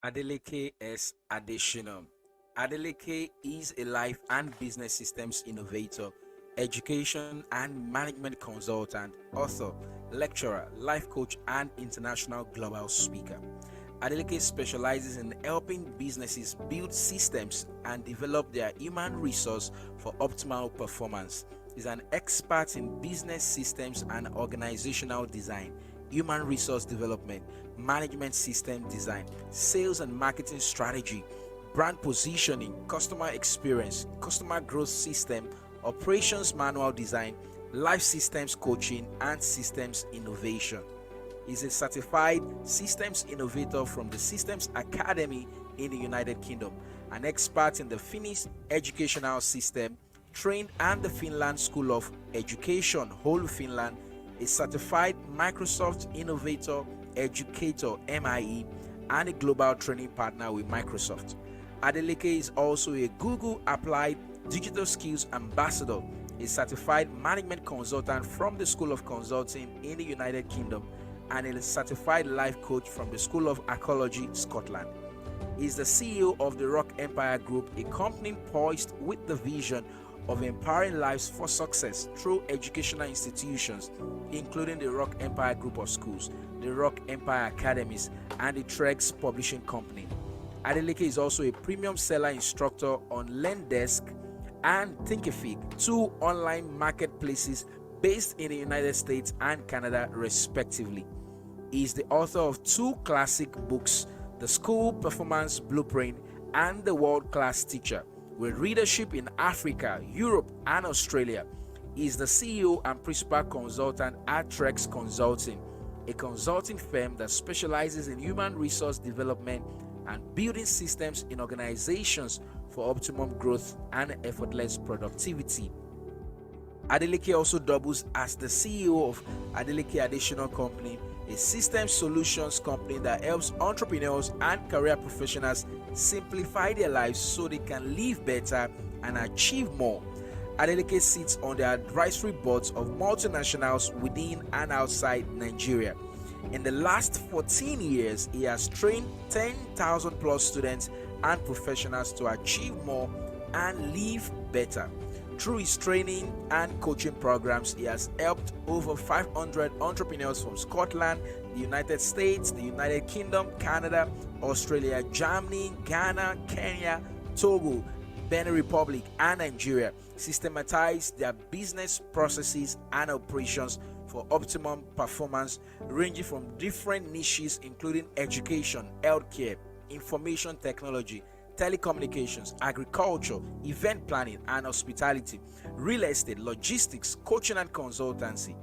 Adeleke S. Additional. Adeleke is a life and business systems innovator, education and management consultant, author, lecturer, life coach, and international global speaker. Adeleke specializes in helping businesses build systems and develop their human resource for optimal performance. He's an expert in business systems and organizational design, human resource development, management system design, sales and marketing strategy, brand positioning, customer experience, customer growth system, operations manual design, life systems coaching, and systems innovation. Is a certified systems innovator from the Systems Academy in the United Kingdom, an expert in the Finnish educational system, trained at the Finland School of Education, whole Finland, a certified Microsoft Innovator Educator MIE, and a global training partner with Microsoft. Adeleke is also a Google Applied Digital Skills Ambassador, a certified management consultant from the School of Consulting in the United Kingdom, and a certified life coach from the School of Ecology, Scotland. He is the CEO of the Rock Empire Group, a company poised with the vision of empowering lives for success through educational institutions, including the Rock Empire Group of Schools, the Rock Empire Academies, and the Trex Publishing Company. Adeleke is also a premium seller instructor on Lendesk and Thinkific, two online marketplaces based in the United States and Canada, respectively. He is the author of two classic books, The School Performance Blueprint and The World Class Teacher, with readership in Africa, Europe, and Australia. He is the CEO and principal consultant at Trex Consulting, a consulting firm that specializes in human resource development and building systems in organizations for optimum growth and effortless productivity. Adeleke also doubles as the CEO of Adeleke Additional Company, a system solutions company that helps entrepreneurs and career professionals simplify their lives so they can live better and achieve more. Adeleke sits on the advisory boards of multinationals within and outside Nigeria. In the last 14 years, he has trained 10,000 plus students and professionals to achieve more and live better. Through his training and coaching programs, he has helped over 500 entrepreneurs from Scotland, the United States, the United Kingdom, Canada, Australia, Germany, Ghana, Kenya, Togo, Benin Republic, and Nigeria systematize their business processes and operations for optimum performance, ranging from different niches including education, healthcare, information technology, telecommunications, agriculture, event planning and hospitality, real estate, logistics, coaching and consultancy.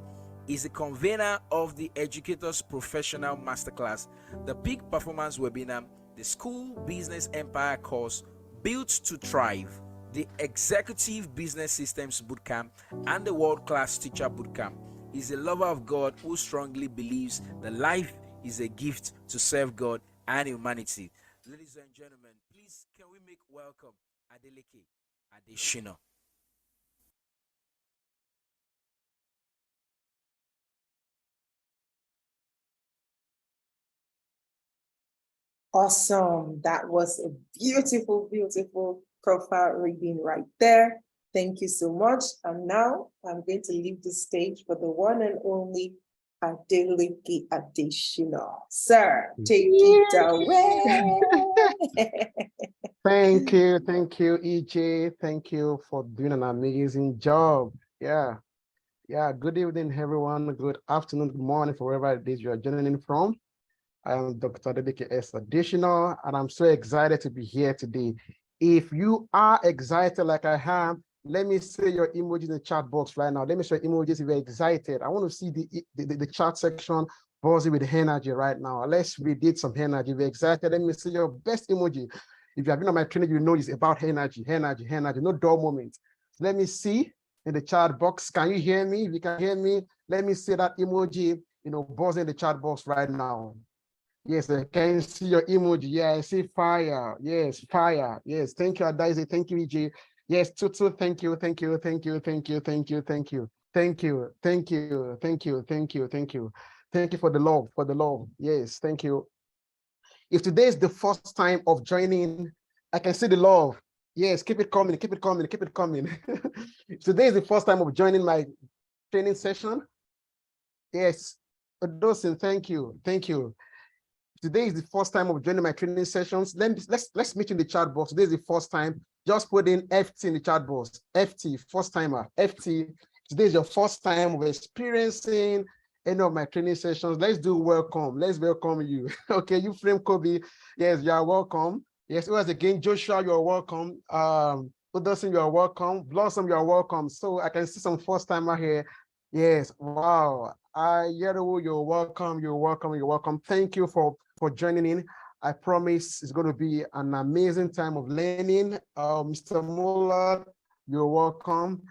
Is the convener of the Educators Professional Masterclass, the Peak Performance Webinar, the School Business Empire course, Built to Thrive, the Executive Business Systems Bootcamp, and the World Class Teacher Bootcamp. Is a lover of God who strongly believes that life is a gift to serve God and humanity. Ladies and gentlemen, please can we make welcome Adeleke Additional. Awesome. That was a beautiful, beautiful profile reading right there. Thank you so much. And now I'm going to leave the stage for the one and only Adeleke Additional. Sir, take it away. Thank you, EJ. Thank you for doing an amazing job. Yeah, good evening, everyone. Good afternoon, good morning, for wherever it is you are joining in from. I am Dr. Adeleke S. Additional, and I'm so excited to be here today. If you are excited like I am, let me see your emojis in the chat box right now. Let me show emojis if you're excited. I want to see the chat section buzzing with energy right now. Let's read some energy. If you're excited, let me see your best emoji. If you have been on my training, you know it's about energy, no dull moment. Let me see in the chat box. Can you hear me? If you can hear me, let me see that emoji, buzzing in the chat box right now. Yes, I can see your emoji. Yeah, I see fire. Yes, fire. Yes, thank you, Adaise. Thank you, EJ. Yes, Tutu, thank you. Thank you for the love, Yes, thank you. If today is the first time of joining, I can see the love. Yes, keep it coming, keep it coming, keep it coming. If today is the first time of joining my training session, yes, Odosin, thank you, thank you. Today is the first time of joining my training sessions. Let's meet in the chat box. Today is the first time. Just put in FT in the chat box. FT, first timer. FT. Today is your first time of experiencing any of my training sessions. Let's do welcome. Let's welcome you. Okay, you frame Kobe. Yes, you are welcome. Yes, once again, Joshua, you are welcome. Udosin, you are welcome. Blossom, you are welcome. So I can see some first timer here. Yes, wow. Yeru, you're welcome. You're welcome. You're welcome. Thank you for joining in. I promise it's going to be an amazing time of learning. Mr. Muller, you're welcome.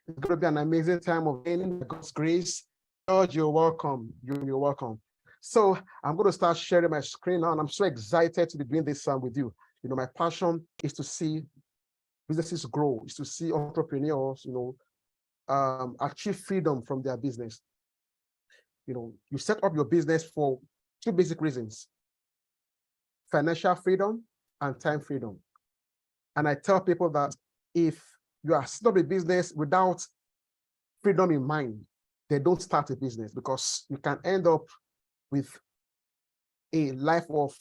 It's going to be an amazing time of learning by God's grace. George, you're welcome. You're welcome. So I'm going to start sharing my screen now, and I'm so excited to be doing this with you. You know, my passion is to see businesses grow, is to see entrepreneurs, achieve freedom from their business. You set up your business for two basic reasons: financial freedom and time freedom. And I tell people that if you are setting up a business without freedom in mind, they don't start a business, because you can end up with a life of,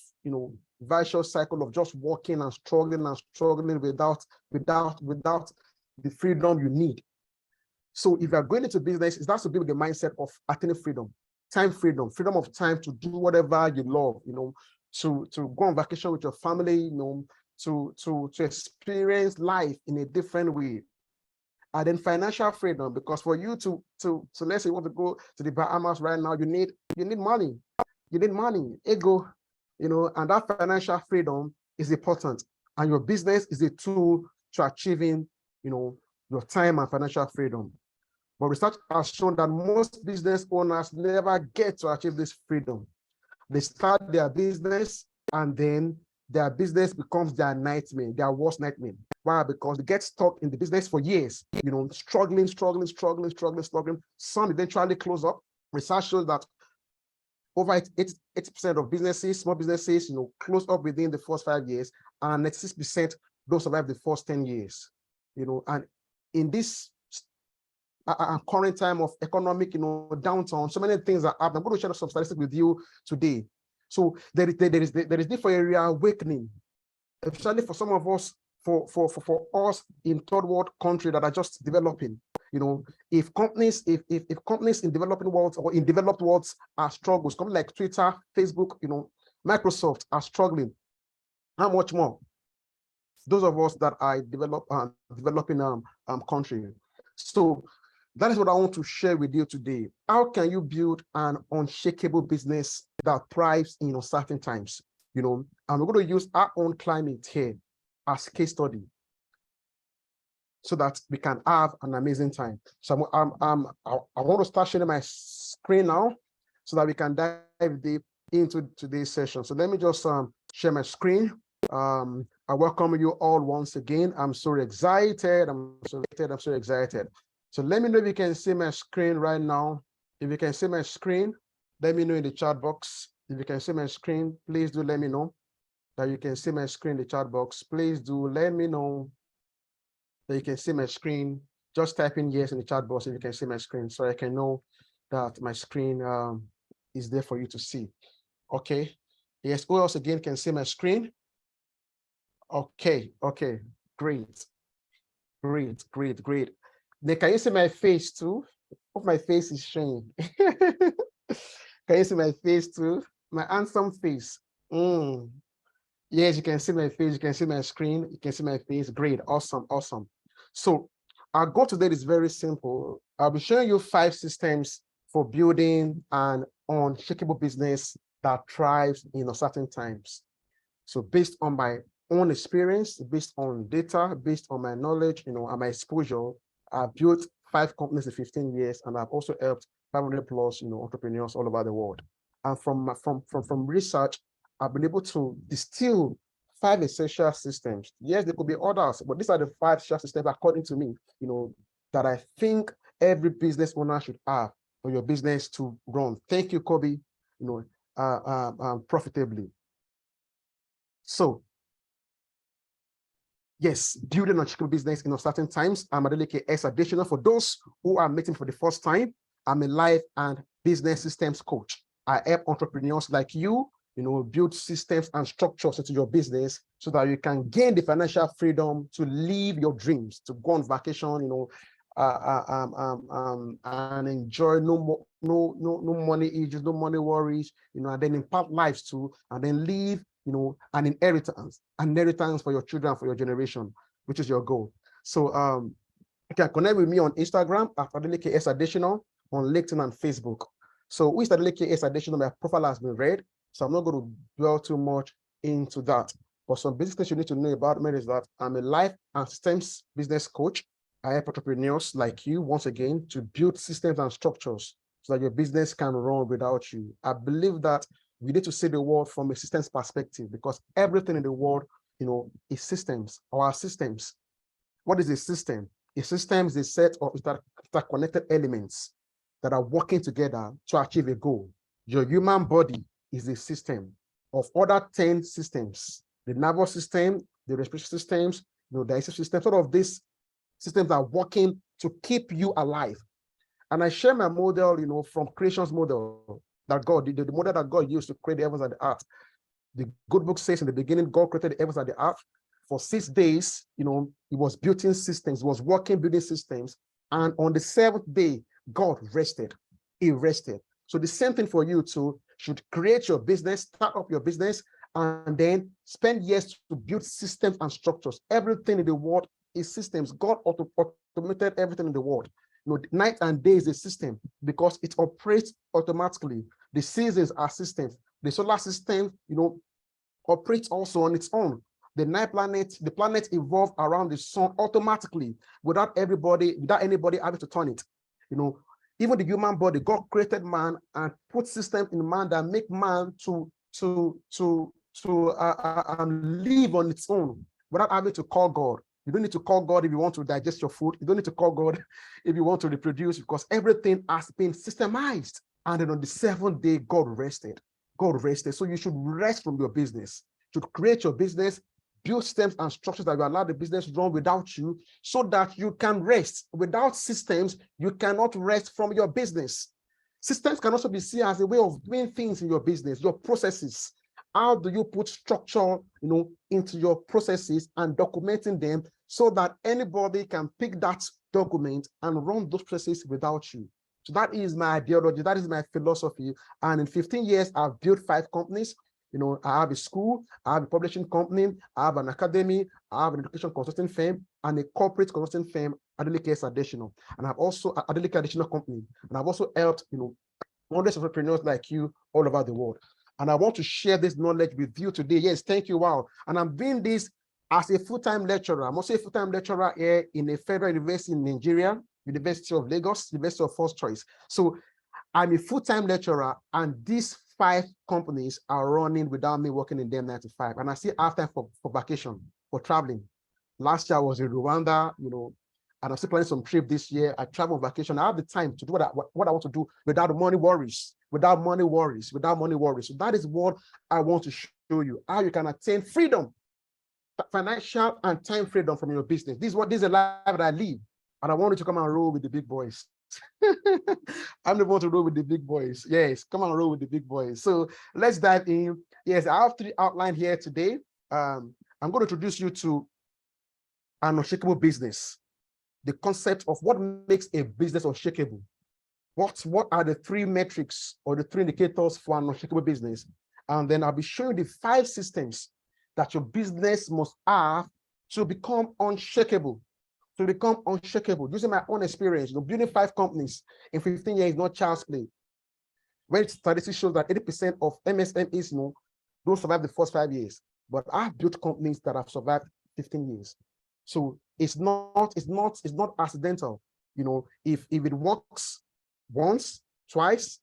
vicious cycle of just working and struggling without the freedom you need. So if you're going into business, it has to be with the mindset of attaining freedom, time freedom of time to do whatever you love, to go on vacation with your family, to experience life in a different way. And then financial freedom, because for you to let's say you want to go to the Bahamas right now, you need money. You need money, ego, and that financial freedom is important. And your business is a tool to achieving, your time and financial freedom. But research has shown that most business owners never get to achieve this freedom. They start their business, and then their business becomes their nightmare, their worst nightmare. Why? Because they get stuck in the business for years, struggling. Some eventually close up. Research shows that over 80% of businesses, small businesses, close up within the first 5 years, and 96% don't survive the first 10 years. And in this current time of economic, downturn, so many things are happening. I'm going to share some statistics with you today. So there is need for a reawakening, especially for some of us, for us in third world countries that are just developing. If companies in developing worlds or in developed worlds are struggles, companies like Twitter, Facebook, Microsoft are struggling, how much more those of us that are developing country? So that is what I want to share with you today. How can you build an unshakable business that thrives in uncertain times? And we're going to use our own climate here as case study, so that we can have an amazing time. So I want to start sharing my screen now, so that we can dive deep into today's session. So let me just share my screen. I welcome you all once again. I'm so excited. I'm so excited. So let me know if you can see my screen right now. If you can see my screen, let me know in the chat box. If you can see my screen, please do let me know that you can see my screen in the chat box. Please do let me know that you can see my screen. Just type in yes in the chat box if you can see my screen, so I can know that my screen is there for you to see. Okay. Yes, who else again can see my screen? Okay, great. Then can you see my face too? Hope my face is showing. Can you see my face too? My handsome face. Yes, you can see my face, you can see my screen, you can see my face. Great, awesome. So our goal today is very simple. I'll be showing you 5 systems for building an unshakable business that thrives in uncertain times. So based on my own experience, based on data, based on my knowledge, and my exposure, I've built 5 companies in 15 years, and I've also helped 500 plus, entrepreneurs all over the world. And from research, I've been able to distill 5 essential systems. Yes, there could be others, but these are the 5 essential systems, according to me, that I think every business owner should have for your business to run. Thank you, Kobe. Profitably. So yes, building unshakable business in uncertain times. I'm Adeleke S. Additional. For those who are meeting for the first time, I'm a life and business systems coach. I help entrepreneurs like you, build systems and structures into your business so that you can gain the financial freedom to live your dreams, to go on vacation, and enjoy no money issues, no money worries, and then impact lives too, and then leave, an inheritance for your children, for your generation, which is your goal. So you can connect with me on Instagram at Adeleke S Additional, on LinkedIn and Facebook. So with Adeleke S Additional, my profile has been read, so I'm not going to dwell too much into that. But some basic things you need to know about me is that I'm a life and systems business coach. I help entrepreneurs like you, once again, to build systems and structures so that your business can run without you. I believe that we need to see the world from a systems perspective, because everything in the world, is systems, our systems. What is a system? A system is a set of interconnected elements that are working together to achieve a goal. Your human body is a system of other 10 systems. The nervous system, the respiratory systems, the digestive system, sort of these systems are working to keep you alive. And I share my model, from creation's model that God, the model that God used to create the heavens and the earth. The good book says in the beginning, God created the heavens and the earth. For 6 days, he was building systems, he was working, building systems. And on the 7th day, God rested. He rested. So the same thing for you too. Should create your business, start up your business, and then spend years to build systems and structures. Everything in the world is systems. God automated everything in the world. Night and day is a system because it operates automatically. The seasons are systems. The solar system, operates also on its own. The planet evolved around the sun automatically without anybody having to turn it. Even the human body, God created man and put systems in man that make man to live on its own without having to call God. You don't need to call God if you want to digest your food. You don't need to call God if you want to reproduce, because everything has been systemized. And then on the 7th day, God rested. God rested. So you should rest from your business. You should create your business, build systems and structures that will allow the business to run without you, so that you can rest. Without systems, you cannot rest from your business. Systems can also be seen as a way of doing things in your business, your processes. How do you put structure, into your processes and documenting them so that anybody can pick that document and run those processes without you? So that is my ideology. That is my philosophy. And in 15 years, I've built 5 companies. I have a school, I have a publishing company, I have an academy, I have an education consulting firm, and a corporate consulting firm, Adeleke S Additional. And I've also Adeleke Additional Company. And I've also helped, hundreds of entrepreneurs like you all over the world. And I want to share this knowledge with you today. Yes, thank you. Wow. And I'm doing this as a full-time lecturer. I'm also a full-time lecturer here in a federal university in Nigeria, University of Lagos, University of First Choice. So I'm a full-time lecturer, and these 5 companies are running without me working in them 9 to 5. And I still have time for vacation, for traveling. Last year I was in Rwanda, and I'm still planning some trip this year. I travel on vacation. I have the time to do what I want to do without money worries, without money worries. So that is what I want to show you, how you can attain freedom, financial and time freedom from your business. This is a life that I live, and I want you to come and roll with the big boys. I'm the one to roll with the big boys. Yes, come on, roll with the big boys. So let's dive in. Yes, I have 3 outlines here today. I'm going to introduce you to an unshakable business, the concept of what makes a business unshakable. What are the 3 metrics or the 3 indicators for an unshakable business? And then I'll be showing the 5 systems that your business must have to become unshakable. Using my own experience, building 5 companies in 15 years is not child's play. When statistics shows that 80% of MSMEs, don't survive the first 5 years, but I've built companies that have survived 15 years. So it's not accidental. If it works once, twice,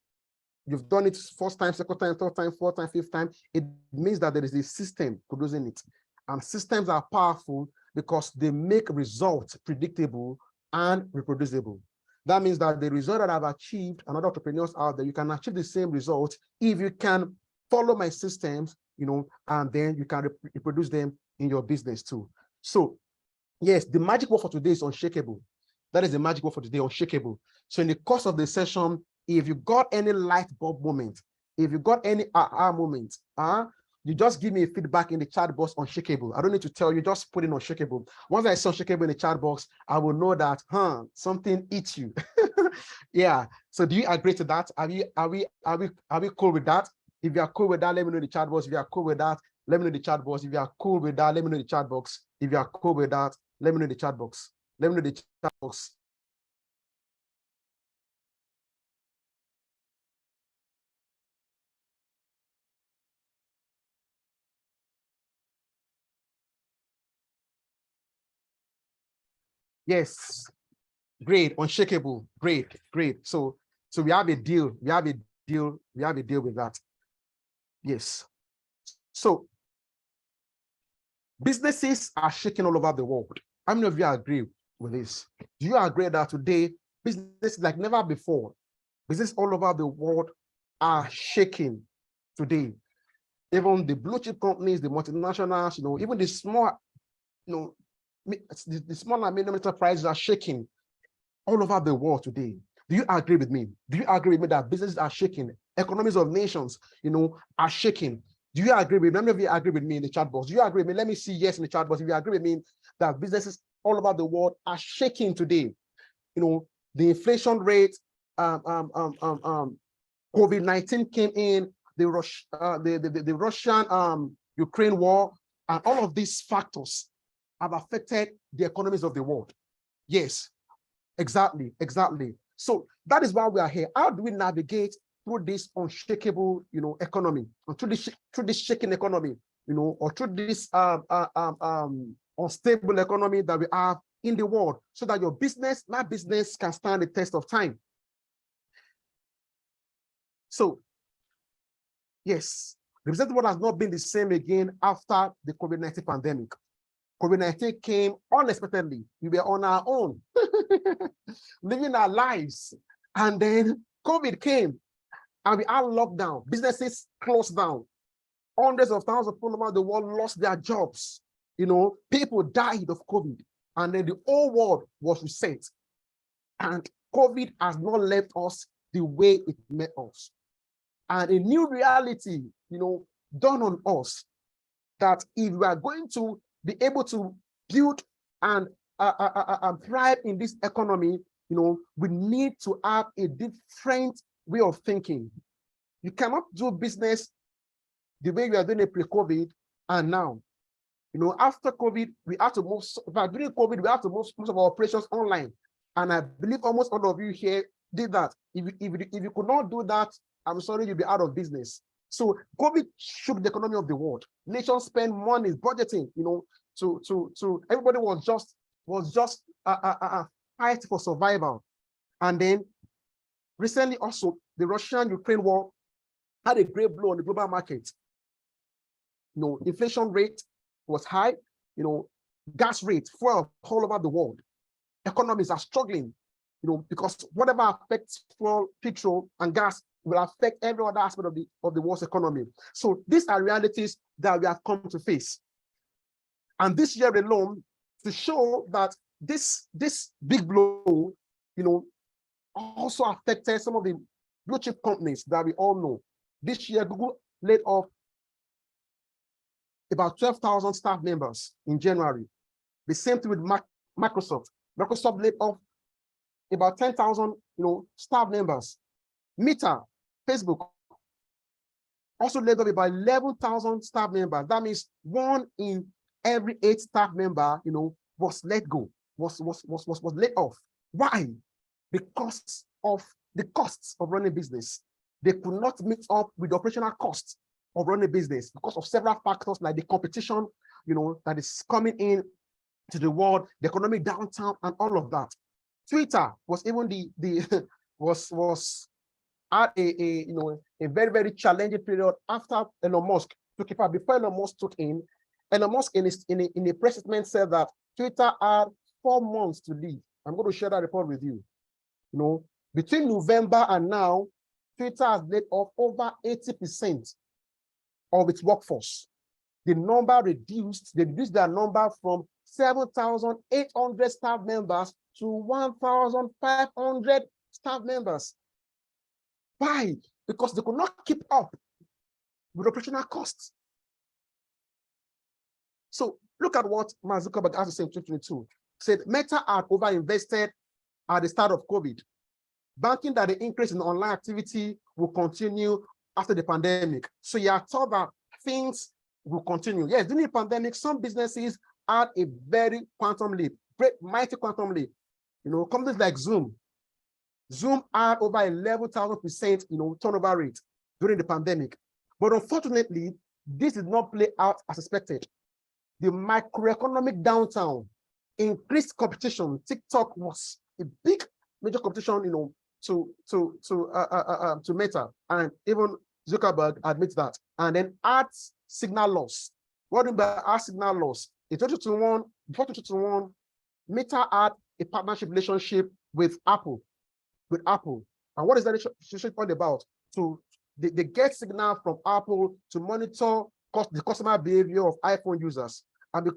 you've done it first time, second time, third time, fourth time, fifth time, it means that there is a system producing it. And systems are powerful because they make results predictable and reproducible. That means that the result that I've achieved, and other entrepreneurs out there, you can achieve the same result if you can follow my systems, and then you can reproduce them in your business too. So yes, the magic word for today is unshakable. That is the magic word for today, unshakable. So in the course of the session, if you got any light bulb moment, if you got any aha moment, you just give me a feedback in the chat box unshakable. I don't need to tell you, just put in unshakable. Once I see unshakable in the chat box, I will know that something eats you. Yeah. So do you agree to that? Are we cool with that? If you are cool with that, let me know in the chat box. If you are cool with that, let me know in the chat box. If you are cool with that, let me know in the chat box. If you are cool with that, let me know in the chat box. Let me know in the chat box. Yes, great, unshakable, great, great. So we have a deal. We have a deal. We have a deal with that. Yes. So businesses are shaking all over the world. How many of you agree with this? Do you agree that today businesses like never before, businesses all over the world are shaking today? Even the blue chip companies, the multinationals, even the small, the small and medium enterprises are shaking all over the world today. Do you agree with me? Do you agree with me that businesses are shaking? Economies of nations, are shaking. Do you agree with me? How many of you agree with me in the chat box? Do you agree with me? Let me see yes in the chat box. If you agree with me that businesses all over the world are shaking today, the inflation rate, COVID-19 came in, the Russian Ukraine war, and all of these factors have affected the economies of the world. Yes, exactly. So that is why we are here. How do we navigate through this unshakable, economy, or through this shaking economy, or through this unstable economy that we have in the world, so that your business, my business, can stand the test of time? So yes, the business world has not been the same again after the COVID-19 pandemic. COVID-19 came unexpectedly. We were on our own, living our lives. And then COVID came and we had lockdown. Businesses closed down. Hundreds of thousands of people around the world lost their jobs. People died of COVID. And then the whole world was reset. And COVID has not left us the way it met us. And a new reality, dawned on us, that if we are going to be able to build and thrive in this economy, we need to have a different way of thinking. You cannot do business the way you are doing it pre-COVID and now. After COVID, we have to move. During COVID, we have to move most of our operations online. And I believe almost all of you here did that. If you could not do that, I'm sorry, you'll be out of business. So COVID shook the economy of the world. Nations spend money budgeting, to everybody was just fight for survival. And then recently also the Russian-Ukraine war had a great blow on the global market. Inflation rate was high, gas rate, fuel all over the world. Economies are struggling, because whatever affects fuel, petrol, and gas will affect every other aspect of the world's economy. So these are realities that we have come to face. And this year alone, to show that this big blow, also affected some of the blue chip companies that we all know. This year, Google laid off about 12,000 staff members in January. The same thing with Microsoft. Microsoft laid off about 10,000, staff members. Meta, Facebook, also laid off about 11,000 staff members. That means 1 in every 8 staff member, was let go, was laid off. Why? Because of the costs of running business. They could not meet up with the operational costs of running business because of several factors like the competition, that is coming in to the world, the economic downturn, and all of that. Twitter was even was at a very, very challenging period after Elon Musk took it part. Before Elon Musk took in, Elon Musk in a press statement said that Twitter had 4 months to leave. I'm going to share that report with you. Between November and now, Twitter has laid off over 80% of its workforce. The number reduced, they reduced their number from 7,800 staff members to 1,500 staff members. Why? Because they could not keep up with operational costs. So look at what Mark Zuckerberg has to say in 2022. Said Meta had overinvested at the start of COVID, banking that the increase in online activity will continue after the pandemic. So you are told that things will continue. Yes, during the pandemic, some businesses had a very quantum leap, great mighty quantum leap. Companies like Zoom had over 11,000% turnover rate during the pandemic. But unfortunately, this did not play out as expected. The macroeconomic downturn, increased competition. TikTok was a big major competition, to Meta, and even Zuckerberg admits that. And then ads signal loss. What do you mean by ad signal loss? In 2021, before 2021, Meta had a partnership relationship with Apple. And what is that relationship all about? They get signal from Apple to monitor the customer behavior of iPhone users. And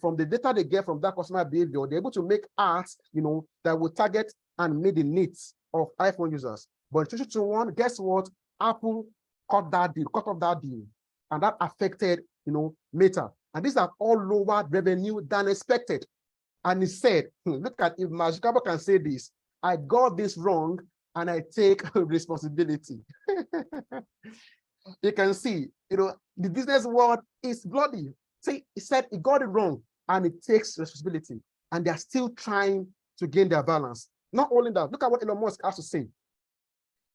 from the data they get from that customer behavior, they're able to make ads, that will target and meet the needs of iPhone users. But in 2021, guess what? Apple cut off that deal. And that affected, Meta. And these are all lower revenue than expected. And he said, look at, if Mark Zuckerberg can say this, I got this wrong and I take responsibility. You can see, the business world is bloody. See, he said he got it wrong and it takes responsibility. And they're still trying to gain their balance. Not only that, look at what Elon Musk has to say.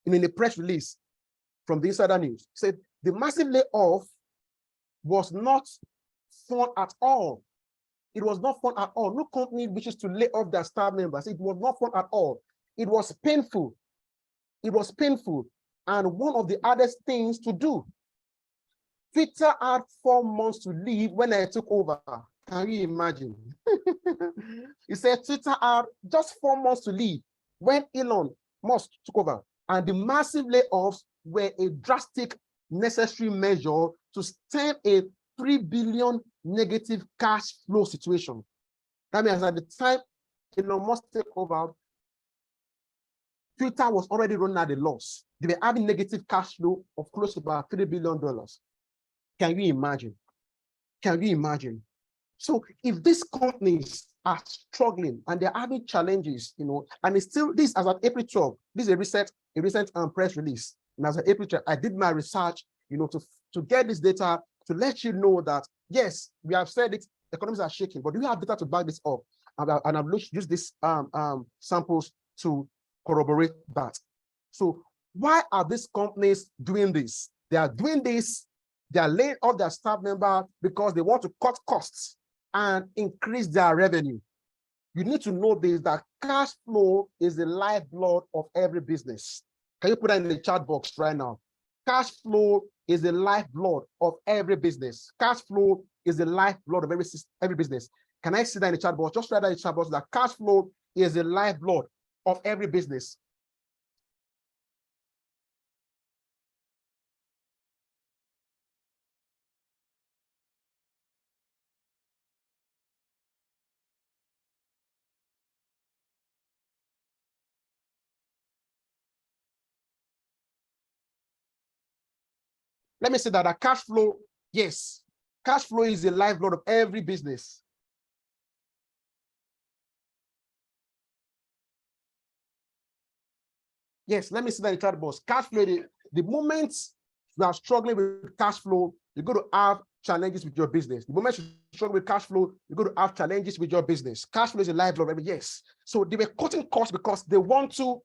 In a press release from the Insider News, he said the massive layoff was not fun at all. It was not fun at all. No company wishes to lay off their staff members. It was not fun at all. It was painful. It was painful. And one of the hardest things to do. Twitter had 4 months to leave when I took over. Can you imagine? He said Twitter had just 4 months to leave when Elon Musk took over. And the massive layoffs were a drastic necessary measure to stem a 3 billion negative cash flow situation. That means at the time Elon Musk took over, Twitter was already running at a loss. They were having negative cash flow of close to about $3 billion. Can you imagine? Can you imagine? So if these companies are struggling and they're having challenges, and it's still this as of April 12, this is a recent press release. And as of April 12, I did my research, to get this data to let you know that yes, we have said it, economies are shaking, but do we have data to back this up? And I've used these samples to corroborate that. So why are these companies doing this? They are doing this. They are laying off their staff members because they want to cut costs and increase their revenue. You need to know this, that cash flow is the lifeblood of every business. Can you put that in the chat box right now? Cash flow is the lifeblood of every business. Cash flow is the lifeblood of every business. Can I see that in the chat box? Just write that in the chat box that cash flow is the lifeblood of every business. Let me say that cash flow, yes, cash flow is the lifeblood of every business. Yes, let me see that in the chat box. Cash flow, the moment you are struggling with cash flow, you're going to have challenges with your business. The moment you struggle with cash flow, you're going to have challenges with your business. Cash flow is the lifeblood of every, yes. So they were cutting costs because they want to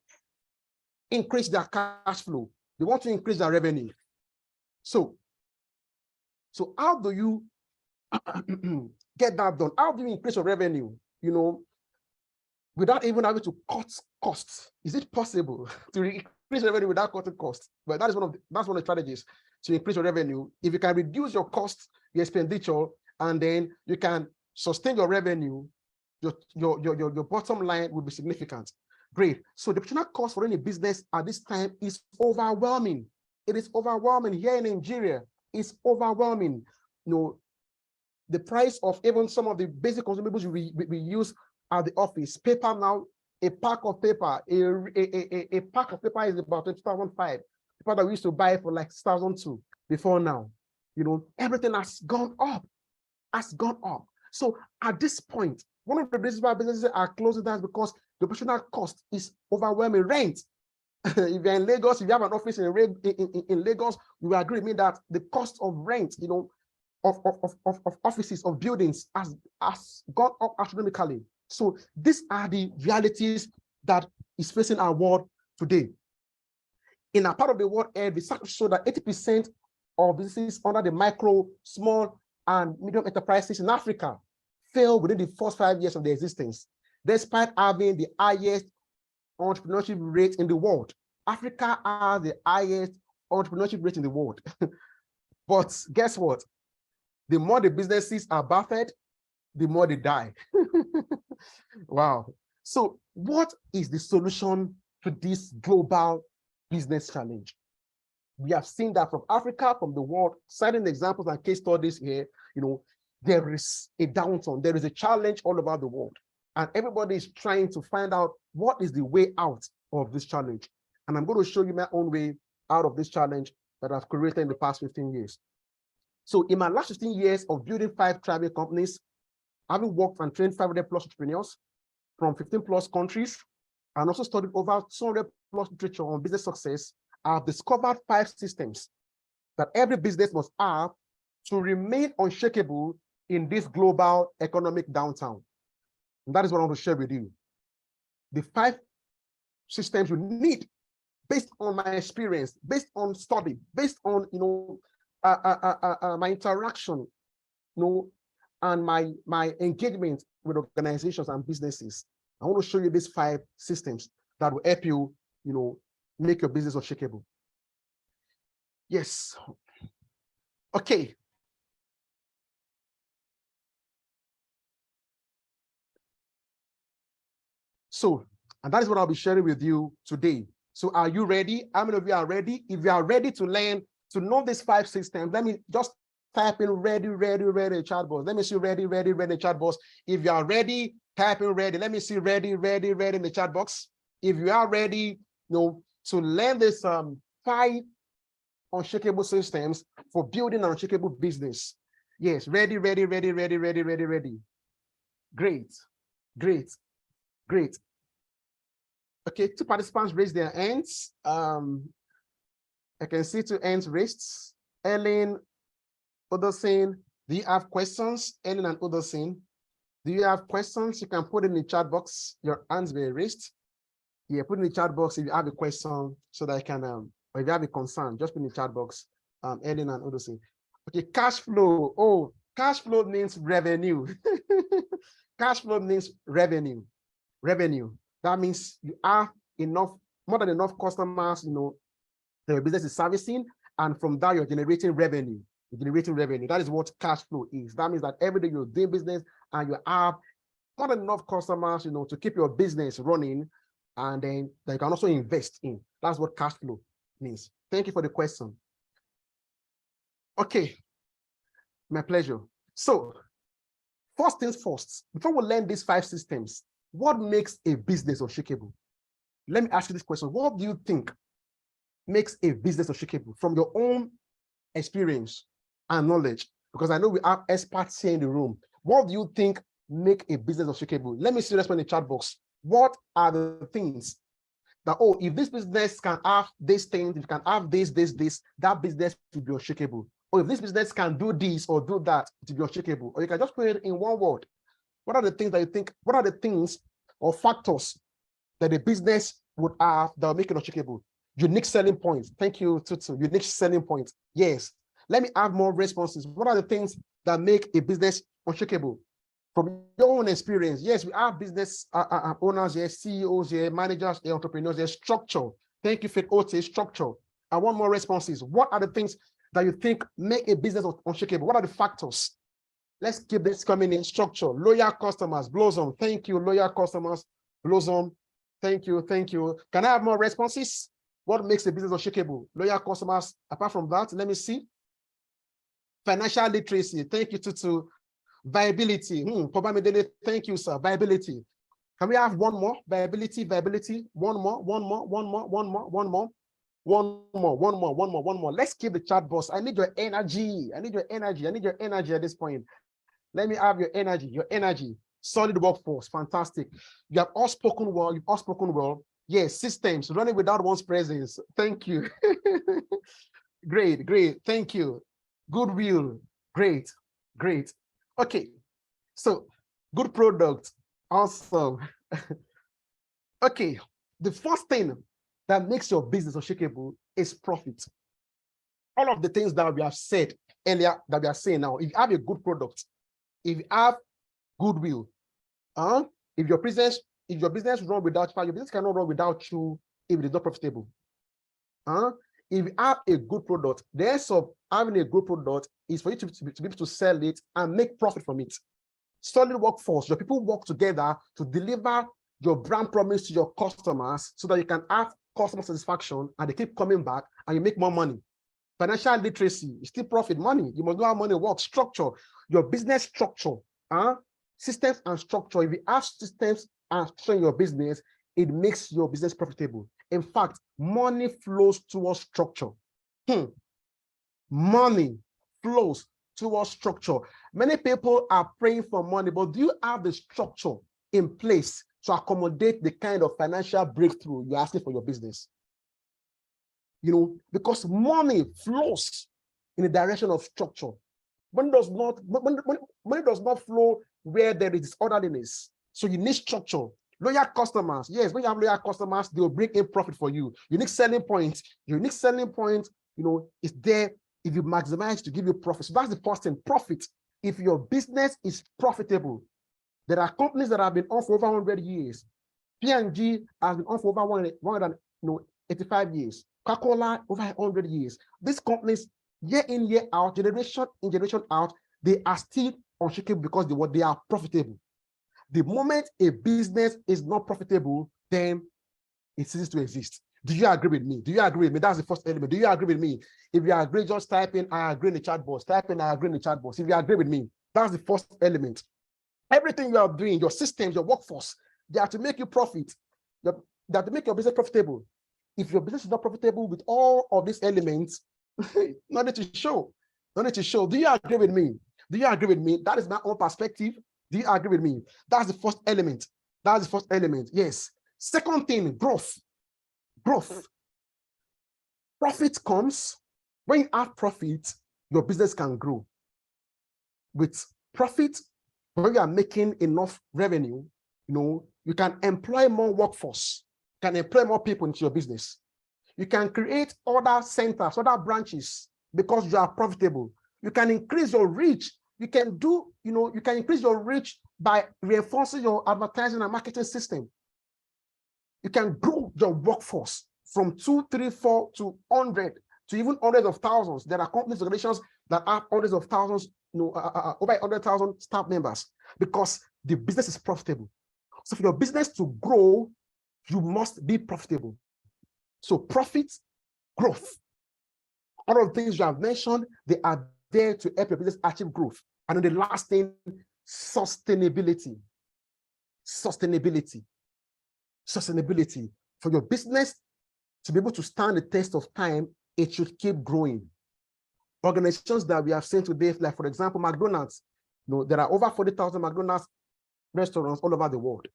increase their cash flow. They want to increase their revenue. So how do you get that done? How do you increase your revenue, without even having to cut costs? Is it possible to increase revenue without cutting costs? But that's one of the strategies to increase your revenue. If you can reduce your costs, your expenditure, and then you can sustain your revenue, your bottom line will be significant. Great. So the opportunity cost for any business at this time is overwhelming. It is overwhelming here in Nigeria. is overwhelming. The price of even some of the basic consumables we use at the office. Paper now, a pack of paper, a pack of paper is about 2005. Paper that we used to buy for like 2002 before now. Everything has gone up, So at this point, one of the reasons why businesses are closing down is because the operational cost is overwhelming. Rent. If you're in Lagos, if you have an office in Lagos, you will agree with me that the cost of rent, of offices, of buildings has gone up astronomically. So these are the realities that is facing our world today. In a part of the world, the research showed that 80% of businesses under the micro, small, and medium enterprises in Africa fail within the first 5 years of their existence, despite having the highest entrepreneurship rate in the world. Africa has the highest entrepreneurship rate in the world. But guess what? The more the businesses are buffeted, the more they die. Wow. So what is the solution to this global business challenge? We have seen that from Africa, from the world, citing examples and case studies here, there is a downturn, there is a challenge all over the world. And everybody is trying to find out what is the way out of this challenge. And I'm going to show you my own way out of this challenge that I've created in the past 15 years. So in my last 15 years of building 5 thriving companies, having worked and trained 500 plus entrepreneurs from 15 plus countries, and also studied over 200 plus literature on business success, I've discovered 5 systems that every business must have to remain unshakable in this global economic downturn. And that is what I want to share with you. The 5 systems you need based on my experience, based on study, based on my interaction, and my engagement with organizations and businesses. I want to show you these 5 systems that will help you, make your business unshakable. Yes. Okay. So, and that is what I'll be sharing with you today. So are you ready? How many of you are ready? If you are ready to learn, to know these 5 systems, let me just type in ready in chat box. Let me see ready in chat box. If you are ready, type in ready. Let me see ready in the chat box. If you are ready, to learn this 5 unshakable systems for building an unshakable business. Yes, ready. Great. Okay, 2 participants raised their hands. I can see 2 hands raised. Ellen, Odosin, do you have questions? Ellen and Odosin, do you have questions? You can put in the chat box. Your hands were raised. Yeah, put in the chat box if you have a question so that I can, or if you have a concern, just put in the chat box. Ellen and Odosin. Okay, cash flow. Oh, cash flow means revenue. Cash flow means revenue. That means you have more than enough customers, the business is servicing, and from that you're generating revenue. That is what cash flow is. That means that every day you're doing business and you have more than enough customers, to keep your business running, and then that you can also invest in. That's what cash flow means. Thank you for the question. Okay, my pleasure. So, first things first, before we learn these 5 systems, what makes a business unshakable? Let me ask you this question. What do you think makes a business unshakable from your own experience and knowledge? Because I know we have experts here in the room. What do you think make a business unshakable? Let me see this in the chat box. What are the things that, if this business can have these things, if you can have this, that business will be unshakable. Or if this business can do this or do that, it will be unshakable. Or you can just put it in one word. What are the things that you think, what are the things or factors that the business would have that will make it unshakable? Unique selling points. Thank you, Tutu. Unique selling points. Yes. Let me have more responses. What are the things that make a business unshakable? From your own experience, yes, we have business owners here, CEOs here, managers here, entrepreneurs here, structure. Thank you, Faith Ote, structure. I want more responses. What are the things that you think make a business unshakable? What are the factors? Let's keep this coming in. Structure. Loyal customers, Blossom. Thank you, loyal customers, Blossom. Thank you. Can I have more responses? What makes a business unshakable? Loyal customers. Apart from that, let me see. Financial literacy. Thank you, Tutu. Viability. Probably, thank you, sir. Viability. Can we have one more? Viability, viability. One more. Let's keep the chat box. I need your energy. I need your energy at this point. Let me have your energy. Solid workforce. Fantastic. You have all spoken well. Yes, systems running without one's presence. Thank you. Great. Thank you. Goodwill. Great. Okay. So, good product. Awesome. Okay. The first thing that makes your business unshakable is profit. All of the things that we have said earlier, that we are saying now, if you have a good product, if you have goodwill, if your business run without you, your business cannot run without you if it is not profitable. If you have a good product, the essence of having a good product is for you to be able to sell it and make profit from it. Solid workforce, your people work together to deliver your brand promise to your customers so that you can have customer satisfaction and they keep coming back and you make more money. Financial literacy, you still profit money. You must know how money works. Structure, your business structure, systems and structure. If you have systems and structure in your business, it makes your business profitable. In fact, money flows towards structure. Money flows towards structure. Many people are praying for money, but do you have the structure in place to accommodate the kind of financial breakthrough you're asking for your business? Because money flows in the direction of structure. Money does not flow where there is disorderliness. So you need structure. Loyal customers. Yes, when you have loyal customers, they will bring in profit for you. Unique selling point. Your unique selling point, is there if you maximize to give you profit. So that's the first thing, profit. If your business is profitable, there are companies that have been on for over 100 years. P&G has been on for over 185 years. Coca-Cola over 100 years. These companies, year in, year out, generation in, generation out, they are still unshakable because they are profitable. The moment a business is not profitable, then it ceases to exist. Do you agree with me? That's the first element. Do you agree with me? If you agree, just type in I agree in the chat box. Type in I agree in the chat box. If you agree with me, that's the first element. Everything you are doing, your systems, your workforce, they are to make you profit. They are to make your business profitable. If your business is not profitable with all of these elements, nothing to show. Do you agree with me? That is my own perspective. Do you agree with me? That's the first element. Yes. Second thing, growth. Profit comes when you have profit, your business can grow. With profit, when you are making enough revenue, you can employ more workforce, can employ more people into your business. You can create other centers, other branches because you are profitable. You can increase your reach. You can increase your reach by reinforcing your advertising and marketing system. You can grow your workforce from 2, 3, 4 to 100 to even hundreds of thousands. There are companies, organizations that have hundreds of thousands, over 100,000 staff members because the business is profitable. So for your business to grow, you must be profitable. So profit, growth. All of the things you have mentioned, they are there to help your business achieve growth. And then the last thing, sustainability. For your business to be able to stand the test of time, it should keep growing. Organizations that we have seen today, like for example, McDonald's, there are over 40,000 McDonald's restaurants all over the world.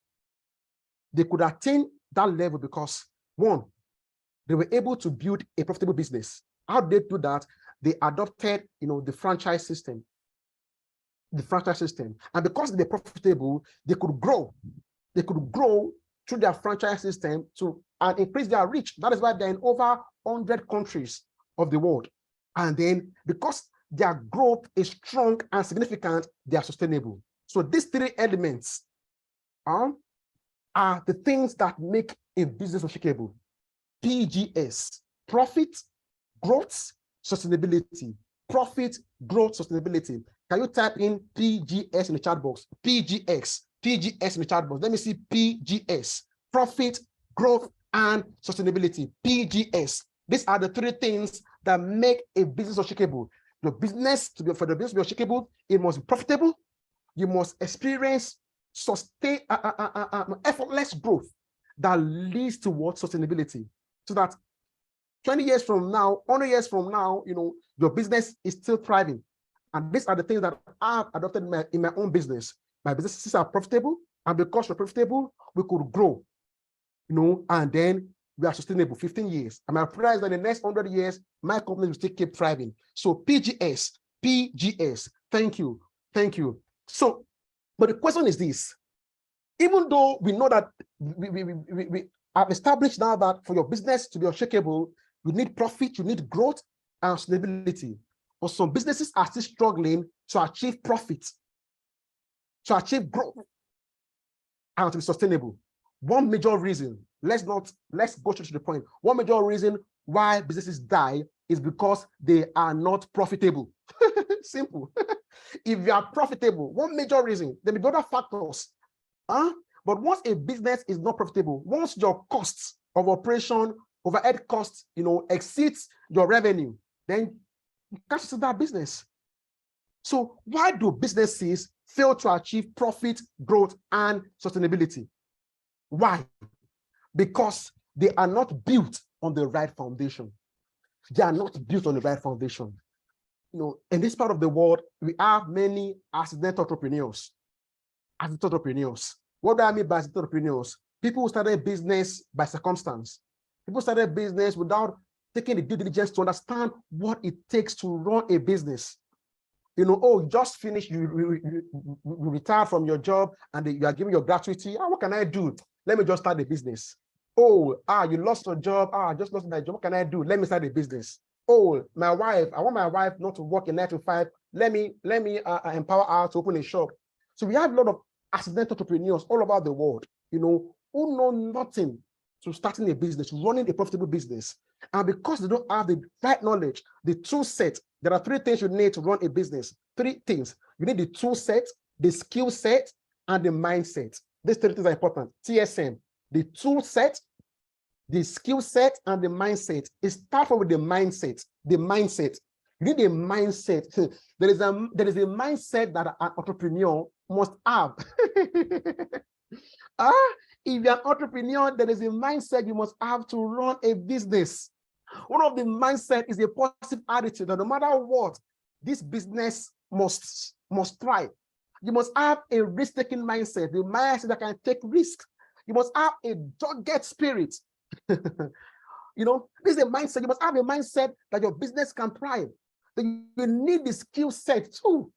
They could attain that level because, one, they were able to build a profitable business. How did they do that? They adopted, the franchise system. And because they're profitable, they could grow. Through their franchise system and increase their reach. That is why they're in over 100 countries of the world. And then because their growth is strong and significant, they are sustainable. So these three elements are the things that make a business unshakable. PGS, profit, growth, sustainability. Profit, growth, sustainability. Can you type in PGS in the chat box? PGS in the chat box. Let me see PGS. Profit, growth, and sustainability. PGS. These are the three things that make a business unshakable. Your business for the business to be unshakable, it must be profitable. You must experience sustain effortless growth that leads towards sustainability, so that 20 years from now, 100 years from now, your business is still thriving. And these are the things that I've adopted in my own business. My businesses are profitable, and because we're profitable, we could grow, and then we are sustainable 15 years. And my prayer is that in the next 100 years, my company will still keep thriving. So PGS, thank you. So, but the question is this: even though we know that we have established now that for your business to be unshakable, you need profit, you need growth and sustainability. But some businesses are still struggling to achieve profit, to achieve growth, and to be sustainable. One major reason, let's go straight to the point. One major reason why businesses die is because they are not profitable. Simple. If you are profitable, one major reason, there may be other factors. But once a business is not profitable, once your costs of operation, overhead costs, exceeds your revenue, then you can't sustain that business. So why do businesses fail to achieve profit, growth, and sustainability? Why? Because they are not built on the right foundation. They are not built on the right foundation. In this part of the world, we have many accidental entrepreneurs. What do I mean by accidental entrepreneurs? People who started business by circumstance. People started business without taking the due diligence to understand what it takes to run a business. You just finished, you retired from your job, and you are giving your gratuity. What can I do? Let me just start a business. You lost your job. I just lost my job. What can I do? Let me start a business. My wife, I want my wife not to work a 9 to 5. Let me empower her to open a shop. So we have a lot of accidental entrepreneurs all over the world, who know nothing to starting a business, running a profitable business. And because they don't have the right knowledge, the tool set, there are 3 things you need to run a business. 3 things. You need the tool set, the skill set, and the mindset. These 3 things are important. TSM, the tool set, the skill set, and the mindset. It starts with the mindset. The mindset. You need a mindset. There is a mindset that an entrepreneur must have. If you're an entrepreneur, there is a mindset you must have to run a business. One of the mindset is a positive attitude that no matter what, this business must thrive. You must have a risk-taking mindset, the mindset that can take risks. You must have a dogged spirit. This is a mindset. You must have a mindset that your business can thrive. Then you need the skill set too.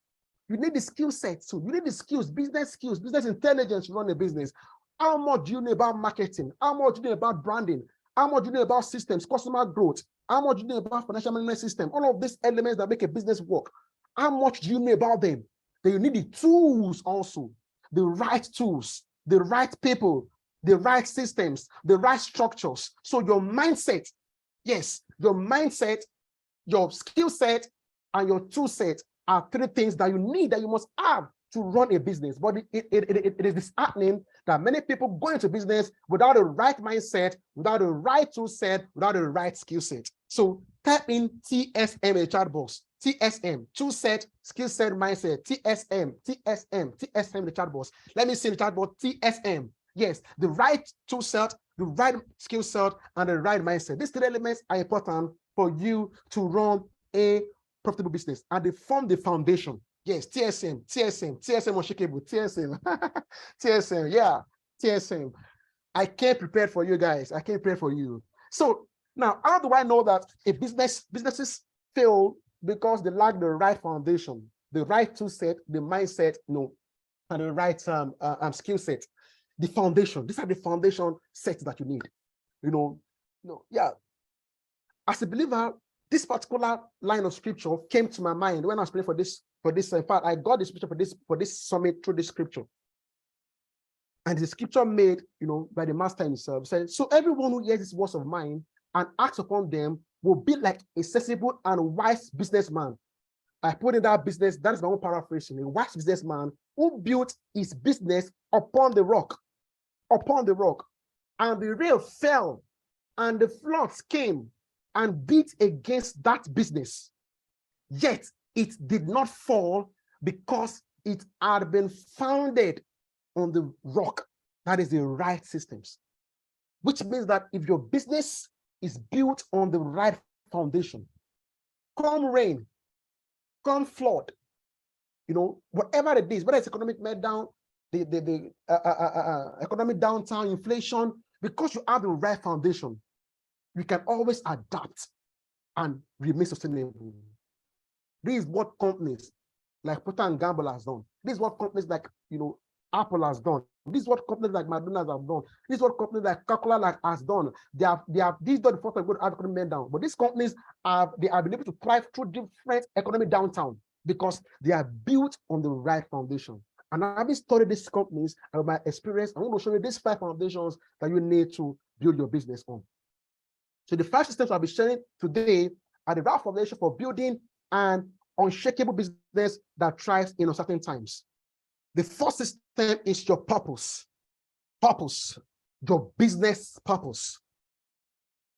You need the skill set too. You need the skills, business intelligence to run a business. How much do you know about marketing? How much do you know about branding? How much do you know about systems, customer growth? How much do you know about financial management system? All of these elements that make a business work. How much do you know about them? Then you need the tools also, the right tools, the right people, the right systems, the right structures. So your mindset, yes, your mindset, your skill set, and your tool set are 3 things that you need, that you must have to run a business. But it is disheartening that many people go into business without a right mindset, without a right tool set, without a right skill set. So type in TSM in the chat box. TSM, tool set, skill set, mindset. TSM in the chat box. Let me see in the chat box. TSM. Yes, the right tool set, the right skill set, and the right mindset. These 3 elements are important for you to run a profitable business, and they form the foundation. Yes, TSM, Unshakeable, TSM, TSM, yeah, TSM. I can't prepare for you guys. I can't prepare for you. So now, how do I know that a businesses fail because they lack the right foundation, the right tool set, the mindset, and the right skill set? The foundation. These are the foundation sets that you need. Yeah. As a believer, this particular line of scripture came to my mind when I was praying for this. In fact, I got the scripture for this summit through this scripture. And the scripture made, by the master himself, said, so everyone who hears these words of mine and acts upon them will be like a sensible and wise businessman. I put in that business, that is my own paraphrasing, a wise businessman who built his business upon the rock. And the rain fell, and the floods came and beat against that business. Yet it did not fall because it had been founded on the rock, that is the right systems. Which means that if your business is built on the right foundation, come rain, come flood, whatever it is, whether it's economic meltdown, the economic downtown, inflation, because you have the right foundation, you can always adapt and remain sustainable. This is what companies like Procter and Gamble has done. This is what companies like Apple has done. This is what companies like McDonald's have done. This is what companies like Coca-Cola has done. These are the first of good economic meltdown. But these companies they have been able to thrive through different economic downtown because they are built on the right foundation. And having studied these companies and my experience, I want to show you these 5 foundations that you need to build your business on. So the 5 systems I'll be sharing today are the right foundation for building an unshakable business that thrives in uncertain times. The first system is your purpose. Purpose, your business purpose.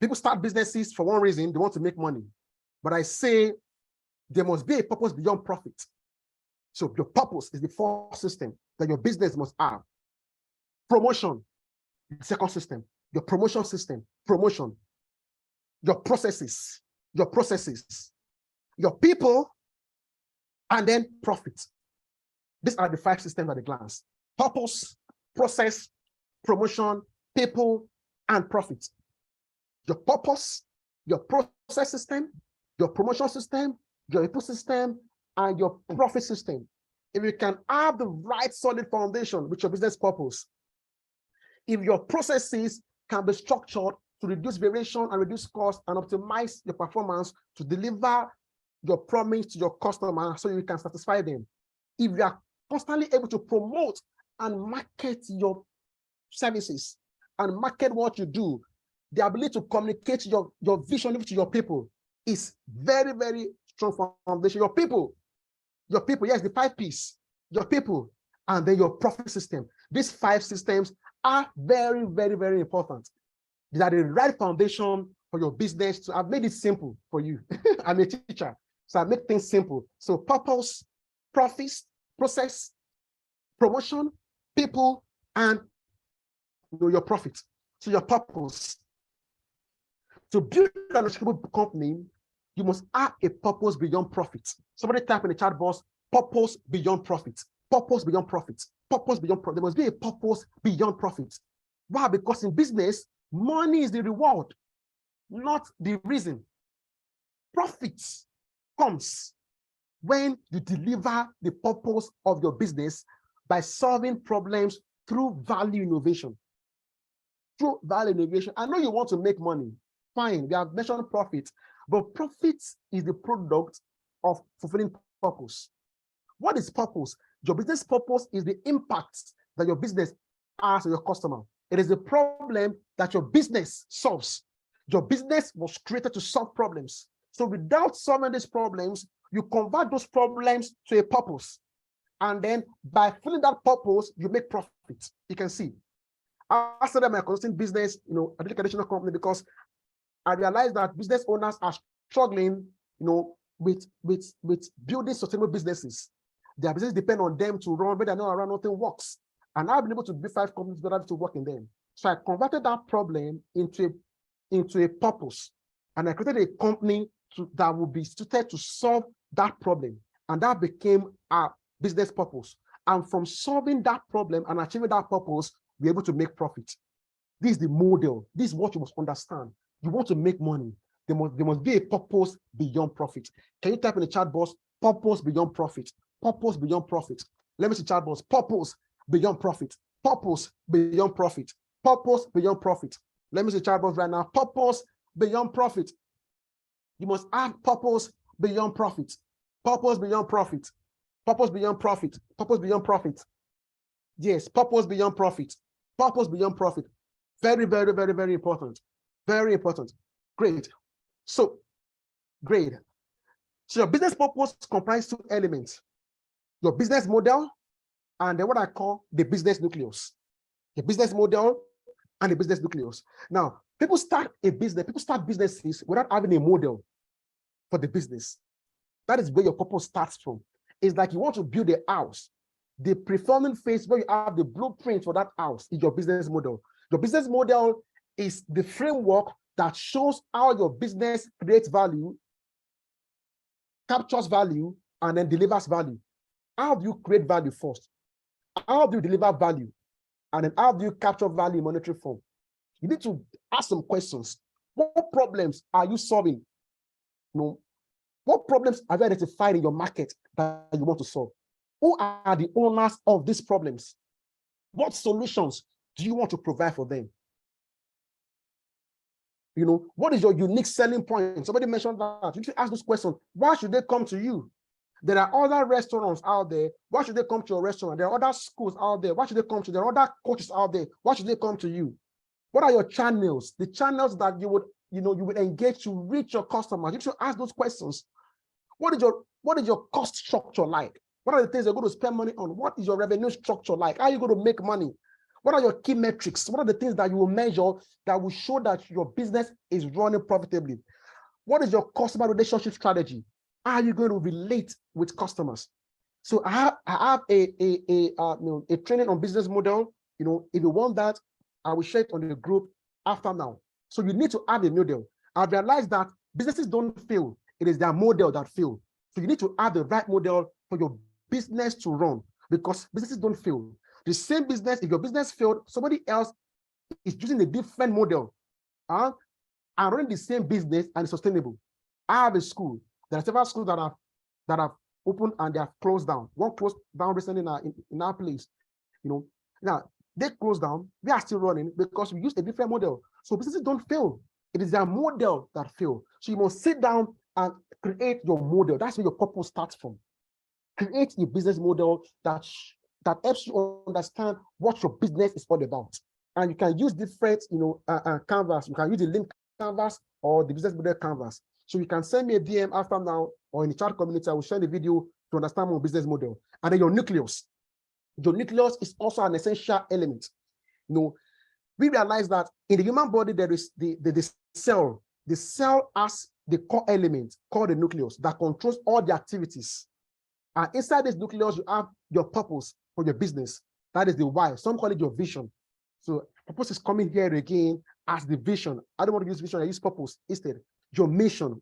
People start businesses for one reason, they want to make money. But I say there must be a purpose beyond profit. So your purpose is the first system that your business must have. Promotion, the second system, your promotion system, promotion. Your processes, your people, and then profit. These are the 5 systems at a glance: purpose, process, promotion, people, and profit. Your purpose, your process system, your promotion system, your people system, and your profit system. If you can have the right solid foundation with your business purpose, if your processes can be structured to reduce variation and reduce cost and optimize your performance to deliver your promise to your customer so you can satisfy them. If you are constantly able to promote and market your services and market what you do, the ability to communicate your vision to your people is very, very strong foundation. Your people, yes, the 5 P's, your people, and then your profit system. These 5 systems are very, very, very important. These are the right foundation for your business. So I've made it simple for you. I'm a teacher, so I make things simple. So purpose, profits, process, promotion, people, and your profit. So your purpose. To build an unshakable company, you must have a purpose beyond profit. Somebody type in the chat box, purpose beyond profit. Purpose beyond profit. Purpose beyond profit. There must be a purpose beyond profit. Why? Because in business, money is the reward, not the reason. Profit comes when you deliver the purpose of your business by solving problems through value innovation. Through value innovation. I know you want to make money. Fine, we have mentioned profit, but profit is the product of fulfilling purpose. What is purpose? Your business purpose is the impact that your business has on your customer. It is a problem that your business solves. Your business was created to solve problems. So without solving these problems, you convert those problems to a purpose. And then by filling that purpose, you make profit. You can see. I started my consulting business, an educational company, because I realized that business owners are struggling, with building sustainable businesses. Their business depend on them to run, but they're not around, nothing works. And I've been able to build 5 companies that have to work in them. So I converted that problem into a purpose. And I created a company that would be suited to solve that problem. And that became our business purpose. And from solving that problem and achieving that purpose, we're able to make profit. This is the model. This is what you must understand. You want to make money. There must be a purpose beyond profit. Can you type in the chat box, purpose beyond profit? Purpose beyond profit. Let me see chat box, purpose beyond profit. Purpose beyond profit. Purpose beyond profit. Let me see chat box right now. Purpose beyond profit. You must have purpose beyond profit. Purpose beyond profit. Purpose beyond profit. Purpose beyond profit. Yes, purpose beyond profit. Purpose beyond profit. Very, very, very, very important. Very important. Great. So, great. So your business purpose comprises 2 elements. Your business model and then what I call the business nucleus. The business model and the business nucleus. Now, people start businesses without having a model for the business. That is where your purpose starts from. It's like you want to build a house. The performing phase where you have the blueprint for that house is your business model. Your business model is the framework that shows how your business creates value, captures value, and then delivers value. How do you create value first? How do you deliver value? And then how do you capture value in monetary form? You need to ask some questions. What problems are you solving? What problems have you identified in your market that you want to solve? Who are the owners of these problems? What solutions do you want to provide for them? What is your unique selling point? Somebody mentioned that. You should ask this question. Why should they come to you? There are other restaurants out there. Why should they come to your restaurant? There are other schools out there. Why should they come to you? There are other coaches out there. Why should they come to you? What are your channels? The channels that you would engage to reach your customers. You should ask those questions. What is your cost structure like? What are the things you're going to spend money on? What is your revenue structure like? How are you going to make money? What are your key metrics? What are the things that you will measure that will show that your business is running profitably? What is your customer relationship strategy? How are you going to relate with customers? So I have a training on business model. If you want that, I will share it on the group after now. So you need to add a model. I've realized that businesses don't fail. It is their model that fail. So you need to add the right model for your business to run, because businesses don't fail. The same business, if your business failed, somebody else is using a different model and running the same business and it's sustainable. I have a school. There are several schools that have opened and they have closed down. One closed down recently in our place. Now they closed down. We are still running because we use a different model. So businesses don't fail. It is their model that fail. So you must sit down and create your model. That's where your purpose starts from. Create a business model that helps you understand what your business is all about. And you can use different, canvas. You can use the link canvas or the business model canvas. So you can send me a DM after now or in the chat community. I will share the video to understand more business model. And then your nucleus. Your nucleus is also an essential element. We realize that in the human body, there is the cell. The cell has the core element called the nucleus that controls all the activities. And inside this nucleus, you have your purpose for your business. That is the why. Some call it your vision. So purpose is coming here again as the vision. I don't want to use vision, I use purpose instead. Your mission,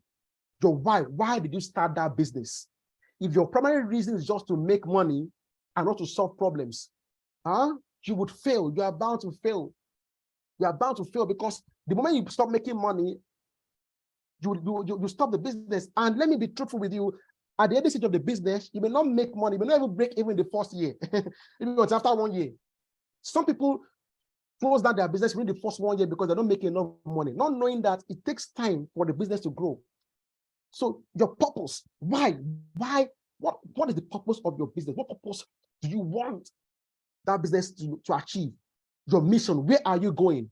your why. Why did you start that business? If your primary reason is just to make money and not to solve problems, you would fail. You are bound to fail. You are bound to fail because the moment you stop making money, you stop the business. And let me be truthful with you. At the early stage of the business, you may not make money, you may not even break even the first year. Even it's after 1 year. Some people close down their business within the first 1 year because they don't make enough money, not knowing that it takes time for the business to grow. So your purpose, why? What is the purpose of your business? What purpose do you want that business to achieve? Your mission, where are you going?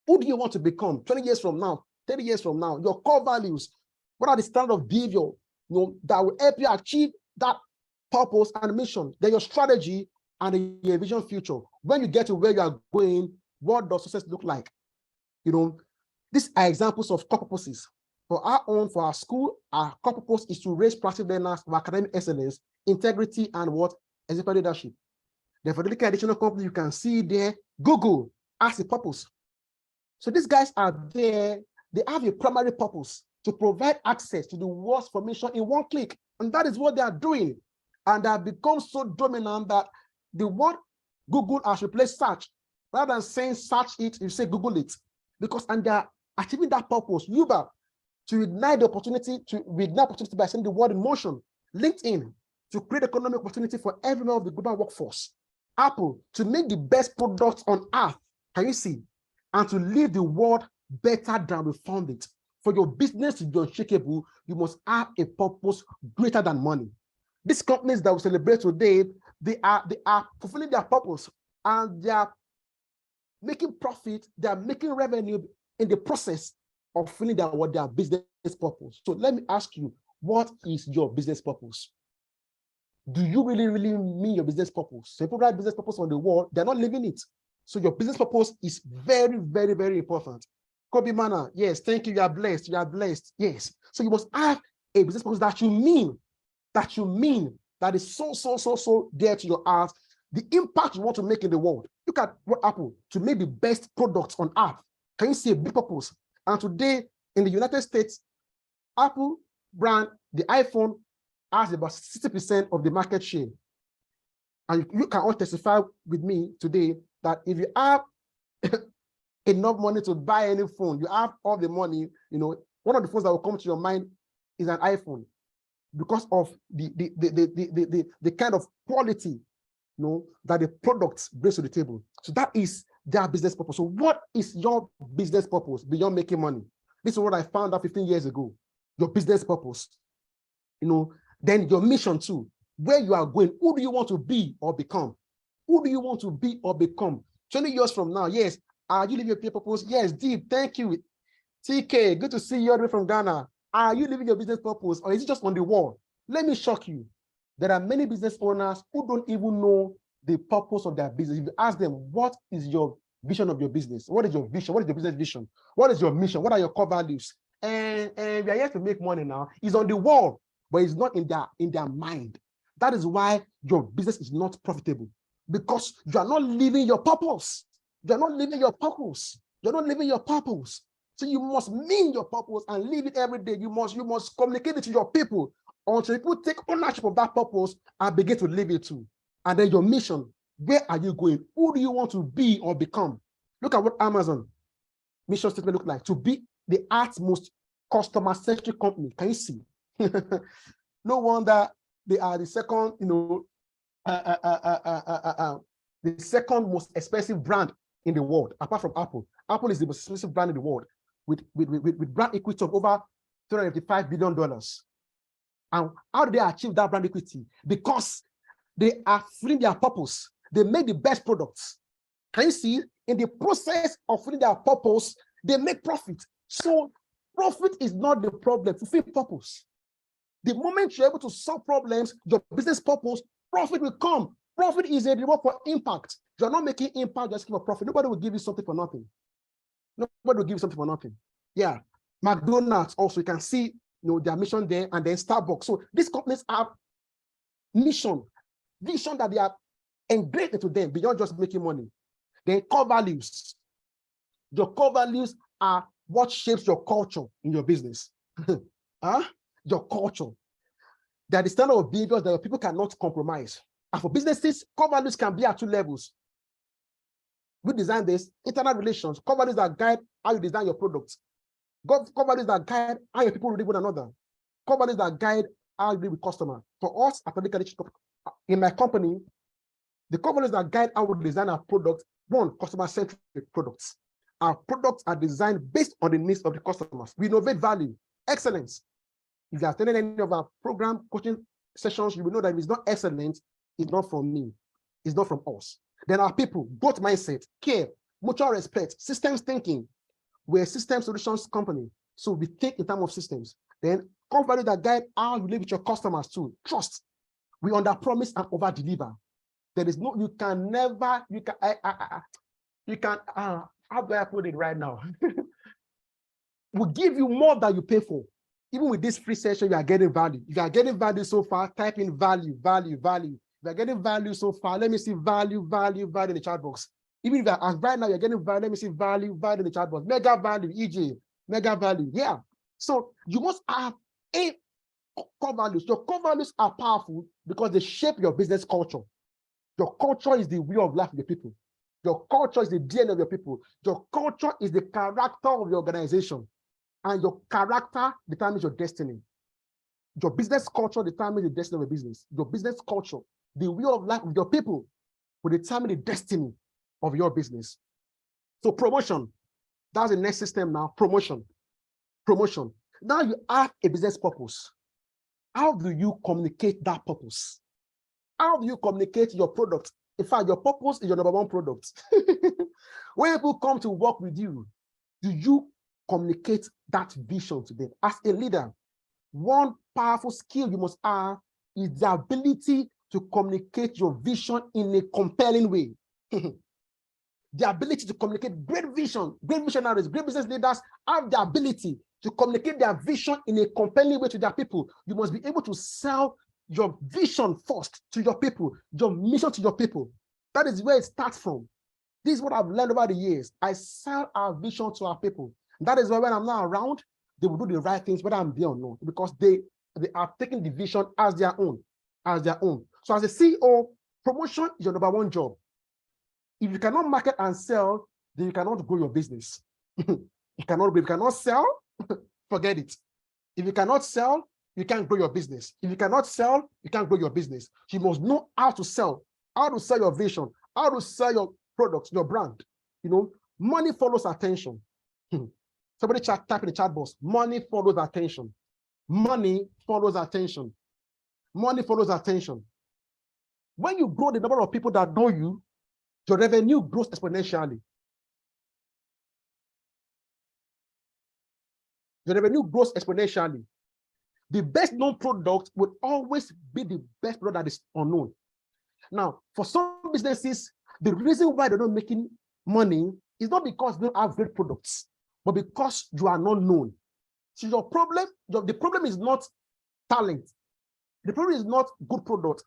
Who do you want to become 20 years from now, 30 years from now? Your core values, what are the standard of behavior that will help you achieve that purpose and mission? Then your strategy and your vision future. When you get to where you are going, what does success look like? These are examples of core purposes. For our school, our core purpose is to raise proactive learners for academic excellence, integrity, and exemplary leadership. Then for the additional company, you can see there, Google as a purpose. So these guys are there, they have a primary purpose to provide access to the world's information in one click. And that is what they are doing. And they have become so dominant that the word Google has replaced search. Rather than saying search it, you say Google it. And they are achieving that purpose. Uber, to ignite the opportunity, by sending the word in motion. LinkedIn, to create economic opportunity for every member of the global workforce. Apple, to make the best products on earth. Can you see? And to leave the world better than we found it. For your business to be unshakable, you must have a purpose greater than money. These companies that we celebrate today, they are fulfilling their purpose and they are making profit, they are making revenue in the process of fulfilling their business purpose. So let me ask you, what is your business purpose? Do you really mean your business purpose? So people write business purpose on the wall, they're not living it. So your business purpose is very, very, very important. Kobe Mana, yes, thank you. You are blessed. You are blessed. Yes. So you must have a business purpose that you mean, that is so dear to your heart, the impact you want to make in the world. Look at what Apple, to make the best products on earth. Can you see a big purpose? And today in the United States, Apple brand, the iPhone, has about 60% of the market share. And you can all testify with me today that if you have enough money to buy any phone, you have all the money, one of the phones that will come to your mind is an iPhone, because of the kind of quality that the products brings to the table. So that is their business purpose. So what is your business purpose beyond making money? This is what I found out 15 years ago. Your business purpose. Then your mission too. Where you are going, who do you want to be or become? Who do you want to be or become? 20 years from now, yes. Are you living your purpose? Yes, Deep, thank you. TK, good to see you all the way from Ghana. Are you living your business purpose, or is it just on the wall? Let me shock you. There are many business owners who don't even know the purpose of their business. If you ask them, what is your vision of your business? What is your vision? What is your business vision? What is your mission? What are your core values? And we are here to make money now. It's on the wall, but it's not in their mind. That is why your business is not profitable, because you are not living your purpose. You are not living your purpose. You're not living your purpose. So you must mean your purpose and live it every day. You must communicate it to your people until people take ownership of that purpose and begin to live it too. And then your mission, where are you going? Who do you want to be or become? Look at what Amazon mission statement look like: to be the earth's most customer-centric company. Can you see? No wonder they are the second, the second most expensive brand in the world, apart from Apple. Apple is the most expensive brand in the world, with brand equity of over $385 billion. And how do they achieve that brand equity? Because they are freeing their purpose. They make the best products. Can you see? In the process of freeing their purpose, they make profit. So profit is not the problem. Fulfill purpose. The moment you're able to solve problems, your business purpose, profit will come. Profit is a reward for impact. You're not making impact just for profit. Nobody will give you something for nothing. Nobody will give you something for nothing. Yeah. McDonald's also, you can see their mission there, and then Starbucks. So these companies have mission, vision that they are engraved into them beyond just making money. Then core values. Your core values are what shapes your culture in your business. Your culture. They are the standard of behaviors that people cannot compromise. And for businesses, core values can be at two levels. We design this: internal relations, core values that guide how you design your products. Core values that guide how your people relate with one another. Core values that guide how you deal with customers. For us at in my company, the core values that guide how we design our products: one, customer-centric products. Our products are designed based on the needs of the customers. We innovate value, excellence. If you have attended any of our program coaching sessions, you will know that if it's not excellent, it's not from me, it's not from us. Then our people, growth mindset, care, mutual respect, systems thinking. We're a system solutions company, so we think in terms of systems. Then core values that guide how you live with your customers too: trust. We under promise and over deliver. There is no, you can never, how do I put it right now? We'll give you more than you pay for. Even with this free session, you are getting value. If you are getting value so far, type in value, value, value. If you are getting value so far, let me see value, value, value in the chat box. Even if as right now you're getting value, let me see value, value in the chat box. Mega value, EJ, mega value. Yeah. So you must have a core values. Your core values are powerful because they shape your business culture. Your culture is the way of life of the people. Your culture is the DNA of your people. Your culture is the character of your organization. And your character determines your destiny. Your business culture determines the destiny of your business. Your business culture, the way of life of your people, will determine the destiny of your business. So promotion, that's the next system now. Promotion. Now you have a business purpose. How do you communicate that purpose? How do you communicate your product? In fact, your purpose is your number one product. When people come to work with you, do you communicate that vision to them? As a leader, one powerful skill you must have is the ability to communicate your vision in a compelling way. The ability to communicate great vision, great visionaries, great business leaders have the ability to communicate their vision in a compelling way to their people, you must be able to sell your vision first to your people, your mission to your people. That is where it starts from. This is what I've learned over the years. I sell our vision to our people. That is why when I'm not around, they will do the right things, whether I'm there or not, because they are taking the vision as their own, So as a CEO, promotion is your number one job. If you cannot market and sell, then you cannot grow your business. If you cannot sell, forget it. If you cannot sell, you can't grow your business. If you cannot sell, you can't grow your business. You must know how to sell your vision, how to sell your products, your brand. Money follows attention. Somebody type in the chat box. Money follows attention. Money follows attention. Money follows attention. When you grow the number of people that know you, your revenue grows exponentially. Your revenue grows exponentially. The best known product will always be the best product that is unknown. Now, for some businesses, the reason why they're not making money is not because they don't have great products, but because you are not known. So the problem is not talent. The problem is not good product.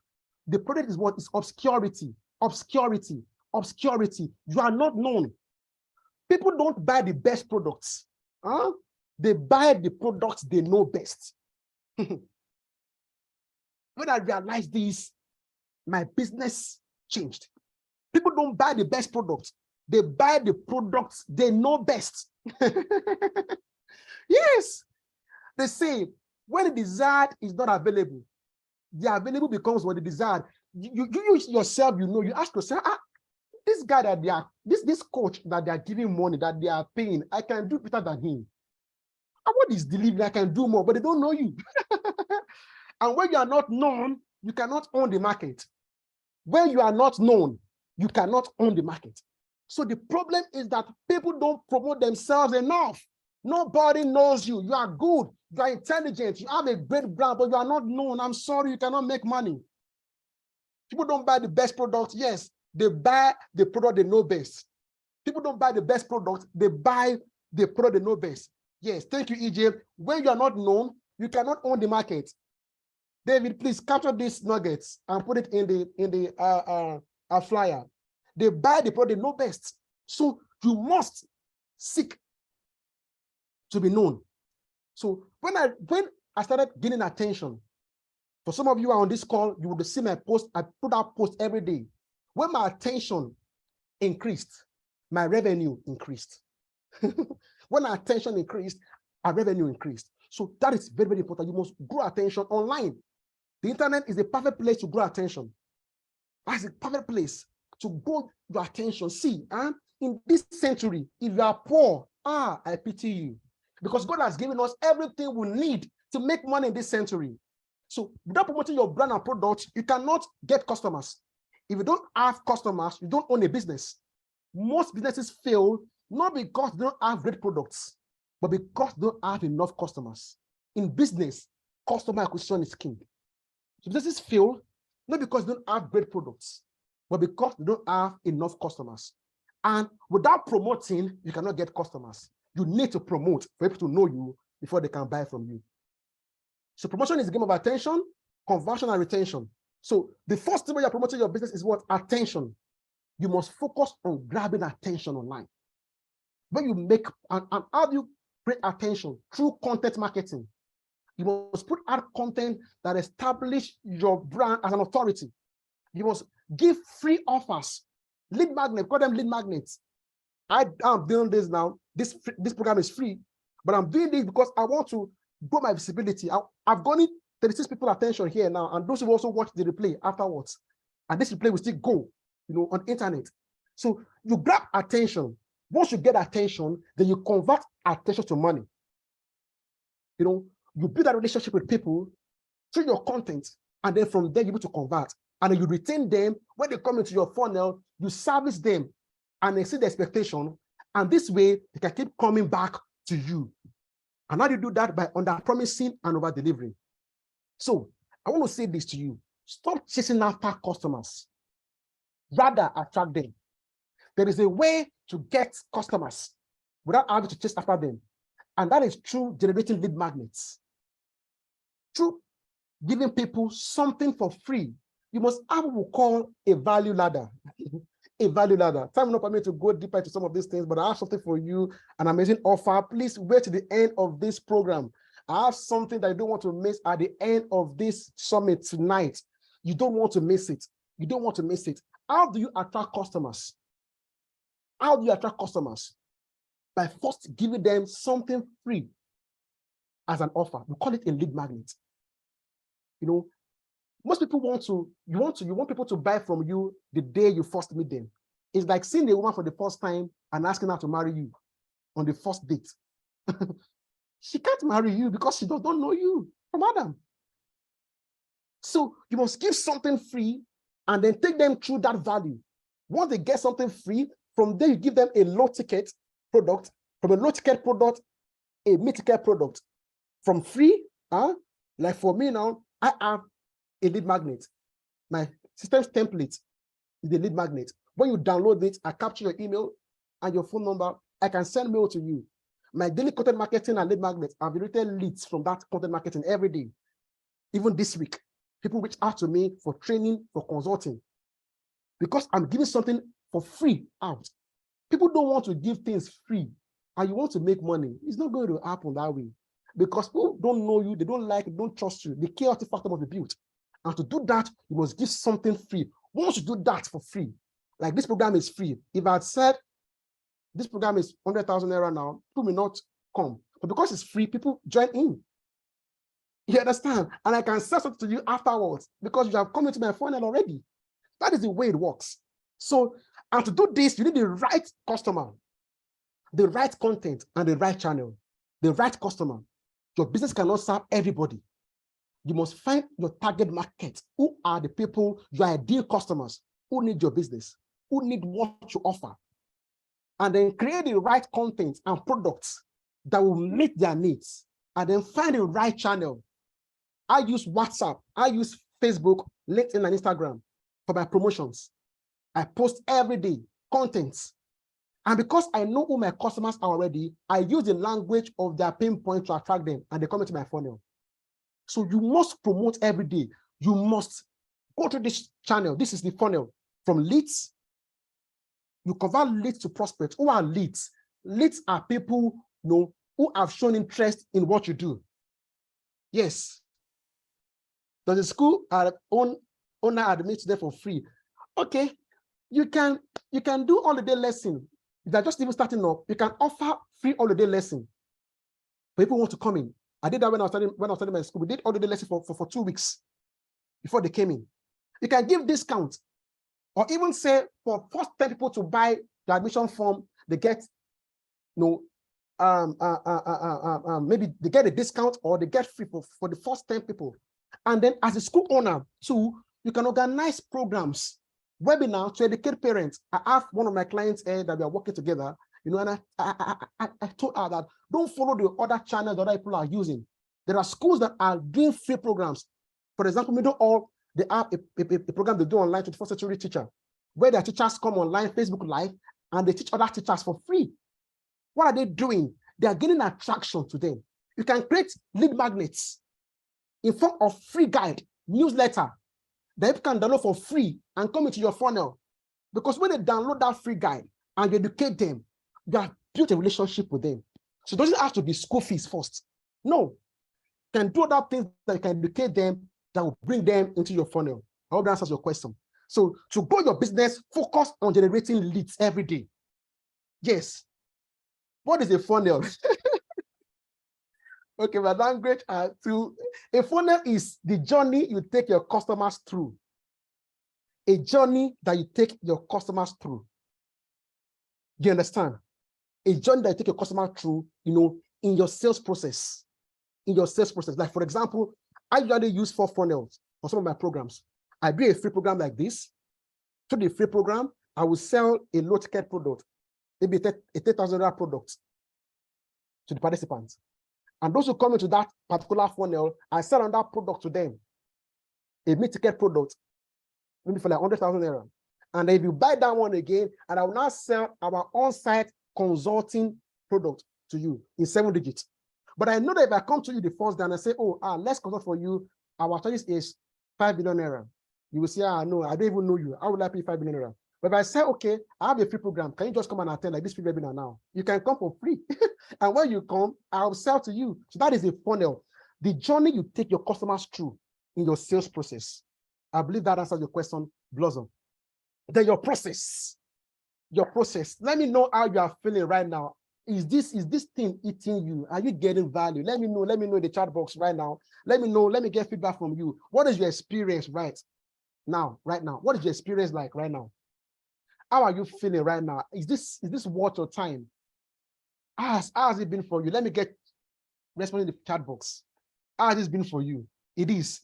The product is what is obscurity. Obscurity. You are not known. People don't buy the best products. They buy the products they know best. When I realized this, my business changed. People don't buy the best products. They buy the products they know best. Yes. They say when the desired is not available, the available becomes what the desired. You yourself, you ask yourself, this guy that they are, this coach that they are giving money, that they are paying, I can do better than him. What is delivering? I can do more, but they don't know you. And when you are not known, you cannot own the market. When you are not known, you cannot own the market. So the problem is that people don't promote themselves enough. Nobody knows you. You are good. You are intelligent. You have a great brand, but you are not known. I'm sorry, you cannot make money. People don't buy the best product. Yes, they buy the product they know best. People don't buy the best product. They buy the product they know best. Yes, thank you, EJ. When you are not known, you cannot own the market. David, please capture these nuggets and put it in the flyer. They buy the product they know best. So you must seek to be known. So when I started gaining attention, for some of you are on this call, you will see my post. I put out posts every day. When my attention increased, my revenue increased. When our attention increased, our revenue increased. So that is very, very important. You must grow attention online. The internet is the perfect place to grow attention. That's the perfect place to grow your attention. See, in this century, if you are poor, I pity you. Because God has given us everything we need to make money in this century. So without promoting your brand and product, you cannot get customers. If you don't have customers, you don't own a business. Most businesses fail not because they don't have great products, but because they don't have enough customers. In business, customer acquisition is king. So businesses fail not because they don't have great products, but because they don't have enough customers. And without promoting, you cannot get customers. You need to promote for people to know you before they can buy from you. So promotion is a game of attention, conversion, and retention. So the first thing when you're promoting your business is what? Attention. You must focus on grabbing attention online. When you make, and how do you create attention? Through content marketing. You must put out content that establish your brand as an authority. You must give free offers. Lead magnet, call them lead magnets. I'm doing this now. This program is free, but I'm doing this because I want to grow my visibility. I've gotten 36 people attention here now, and those who also watch the replay afterwards. And this replay will still go, on the internet. So you grab attention. Once you get attention, then you convert attention to money. You build a relationship with people through your content, and then from there you're able to convert. And then you retain them. When they come into your funnel, you service them and exceed the expectation. And this way, they can keep coming back to you. And how do you do that? By under-promising and over-delivering. So I want to say this to you. Stop chasing after customers. Rather, attract them. There is a way to get customers without having to chase after them. And that is through generating lead magnets, through giving people something for free. You must have what we call a value ladder. A value ladder. Time not permit to go deeper into some of these things, but I have something for you, an amazing offer. Please wait to the end of this program. I have something that you don't want to miss at the end of this summit tonight. You don't want to miss it. You don't want to miss it. How do you attract customers? How do you attract customers? By first giving them something free as an offer. We call it a lead magnet. You know, most people you want people to buy from you the day you first meet them. It's like seeing a woman for the first time and asking her to marry you on the first date. She can't marry you because she does not know you from Adam. So you must give something free and then take them through that value. Once they get something free, from there you give them a low ticket product, from a low ticket product, a mid-ticket product. From free, like for me now, I have a lead magnet. My system's template is a lead magnet. When you download it, I capture your email and your phone number. I can send mail to you. My daily content marketing and lead magnet, I've generated leads from that content marketing every day. Even this week, people reach out to me for training, for consulting, because I'm giving something for free out. People don't want to give things free and you want to make money. It's not going to happen that way because people don't know you, they don't like you, don't trust you. The chaotic factor must be built. And to do that, you must give something free. Once you do that for free, like this program is free. If I had said this program is 100,000 naira now, people may not come. But because it's free, people join in. You understand? And I can sell something to you afterwards because you have come into my funnel already. That is the way it works. So, and to do this, you need the right customer, the right content, and the right channel, the right customer. Your business cannot serve everybody. You must find your target market. Who are the people, your ideal customers, who need your business, who need what you offer? And then create the right content and products that will meet their needs. And then find the right channel. I use WhatsApp, I use Facebook, LinkedIn, and Instagram for my promotions. I post every day, contents. And because I know who my customers are already, I use the language of their pain point to attract them, and they come into my funnel. So you must promote every day. You must go to this channel. This is the funnel. From leads, you convert leads to prospects. Who are leads? Leads are people who have shown interest in what you do. Yes. Does the school owner admit them for free? Okay, you can do holiday lesson. If they're just even starting up, you can offer free holiday lesson. People want to come in. I did that when I was studying my school. We did holiday lesson for 2 weeks before they came in. You can give discount, or even say for first 10 people to buy the admission form, they get maybe they get a discount or they get free for the first 10 people. And then as a school owner too, you can organize programs, webinar to educate parents. I have one of my clients that we are working together, and I told her that don't follow the other channels that other people are using. There are schools that are doing free programs. For example, Middle All, they have a program they do online, 21st Century Teacher, where their teachers come online, Facebook Live, and they teach other teachers for free. What are they doing? They are getting attraction to them. You can create lead magnets in form of free guide, newsletter, that you can download for free and come into your funnel. Because when they download that free guide and you educate them, you have built a relationship with them. So it doesn't have to be school fees first. No, you can do other things that can educate them that will bring them into your funnel. I hope that answers your question. So to grow your business, focus on generating leads every day. Yes. What is a funnel? Okay, my language a funnel is the journey you take your customers through. A journey that you take your customers through. Do you understand? A journey that you take your customer through, in your sales process. In your sales process. Like, for example, I usually use 4 funnels for some of my programs. I do a free program like this. Through the free program, I will sell a low ticket product, maybe a 10,000 product to the participants. And those who come into that particular funnel, I sell on that product to them, a mid-ticket product, maybe for like 100,000 naira. And if you buy that one again, and I will now sell our on-site consulting product to you in 7 digits. But I know that if I come to you the first day and I say, oh, let's consult for you, our charges is 5 billion naira. You will say, no, I don't even know you. How will I pay 5 billion naira? But if I say, okay, I have a free program, can you just come and attend like this free webinar now? You can come for free. And when you come, I'll sell to you. So that is a funnel. The journey you take your customers through in your sales process. I believe that answers your question, Blossom. Then your process. Your process. Let me know how you are feeling right now. Is this thing eating you? Are you getting value? Let me know in the chat box right now. Let me know. Let me get feedback from you. What is your experience right now? What is your experience like right now? How are you feeling right now? Is this worth your time? How has it been for you? Let me get response in the chat box. How has this been for you? It is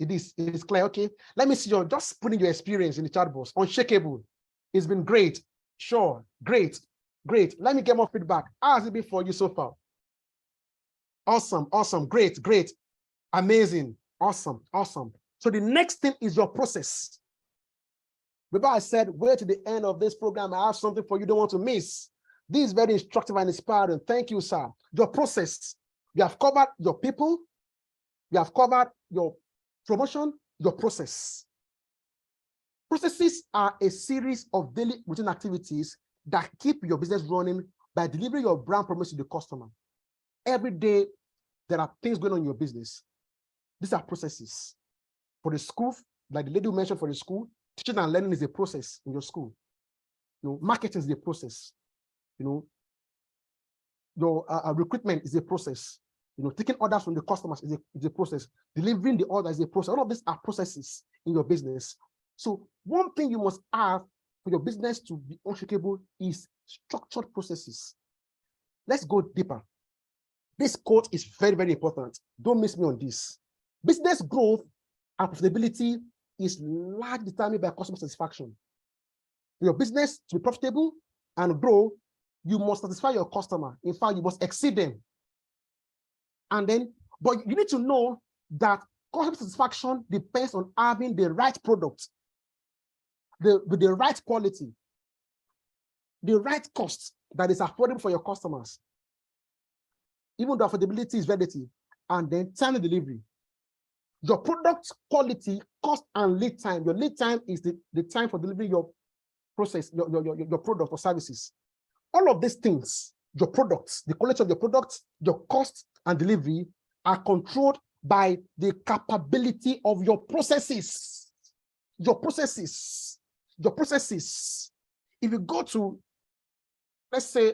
clear. Okay. Let me see just putting your experience in the chat box. Unshakeable. It's been great. Sure. Great. Let me get more feedback. How has it been for you so far? Awesome. Great. Amazing. Awesome. So the next thing is your process. Remember I said, wait to the end of this program. I have something for you don't want to miss. This is very instructive and inspiring. Thank you, sir. Your process. You have covered your people. You have covered your promotion, your process. Processes are a series of daily routine activities that keep your business running by delivering your brand promise to the customer. Every day, there are things going on in your business. These are processes. For the school, like the lady who mentioned for the school, teaching and learning is a process in your school. Marketing is a process. Your recruitment is a process. Taking orders from the customers is a process. Delivering the order is a process. All of these are processes in your business. So one thing you must have for your business to be unshakable is structured processes. Let's go deeper. This quote is very, very important. Don't miss me on this. Business growth and profitability is largely determined by customer satisfaction. For your business to be profitable and grow, you must satisfy your customer. In fact, you must exceed them. But you need to know that customer satisfaction depends on having the right product, with the right quality, the right cost that is affordable for your customers, even though affordability is relative, and then timely delivery. Your product quality, cost, and lead time. Your lead time is the time for delivering your process, your product or services. All of these things, your products, the quality of your products, your cost and delivery are controlled by the capability of your processes. Your processes. If you go to, let's say,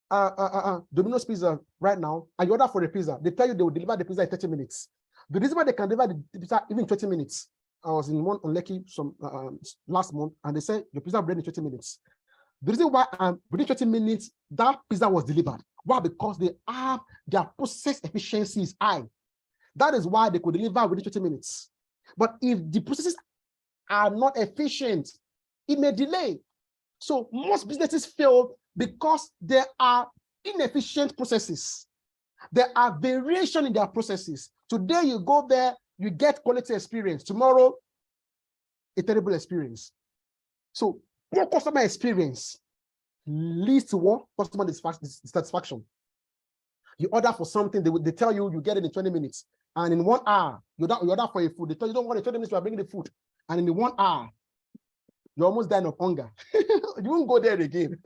Domino's Pizza right now, and you order for a pizza, they tell you they will deliver the pizza in 30 minutes. The reason why they can deliver the pizza even 20 minutes, I was in one on Lekki last month, and they said your pizza ready in 20 minutes. The reason why within 20 minutes, that pizza was delivered. Why? Because their process efficiency is high. That is why they could deliver within 20 minutes. But if the processes are not efficient, it may delay. So most businesses fail because there are inefficient processes. There are variation in their processes. Today you go there, you get quality experience. Tomorrow, a terrible experience. So poor customer experience leads to what? Customer dissatisfaction. You order for something, they tell you you get it in 20 minutes. And in 1 hour, you order for a food. They tell you don't want it 20 minutes, you are bringing the food. And in 1 hour, you're almost dying of hunger. You won't go there again.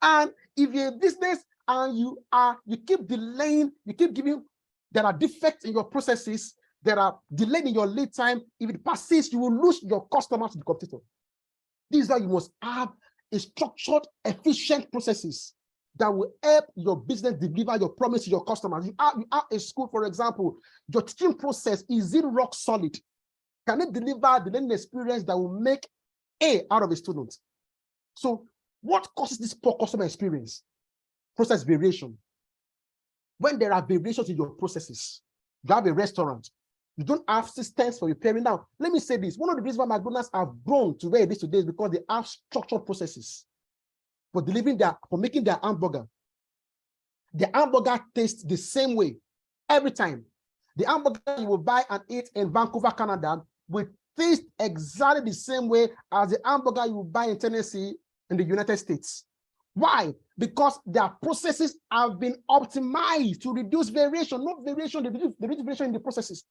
And if you're a business and you keep delaying, you keep giving, there are defects in your processes, there are delays in your lead time. If it persists, you will lose your customers to the competitor. This is why you must have a structured, efficient processes that will help your business deliver your promise to your customers. You have a school, for example, your teaching process, is it rock solid? Can it deliver the learning experience that will make A out of a student? So what causes this poor customer experience? Process variation. When there are variations in your processes, you have a restaurant, you don't have systems for repairing. Now, let me say this. One of the reasons why McDonald's have grown to where it is today is because they have structured processes for making their hamburger. The hamburger tastes the same way every time. The hamburger you will buy and eat in Vancouver, Canada, will taste exactly the same way as the hamburger you will buy in Tennessee in the United States. Why? because their processes have been optimized to reduce variation, not variation, they reduce variation in the processes.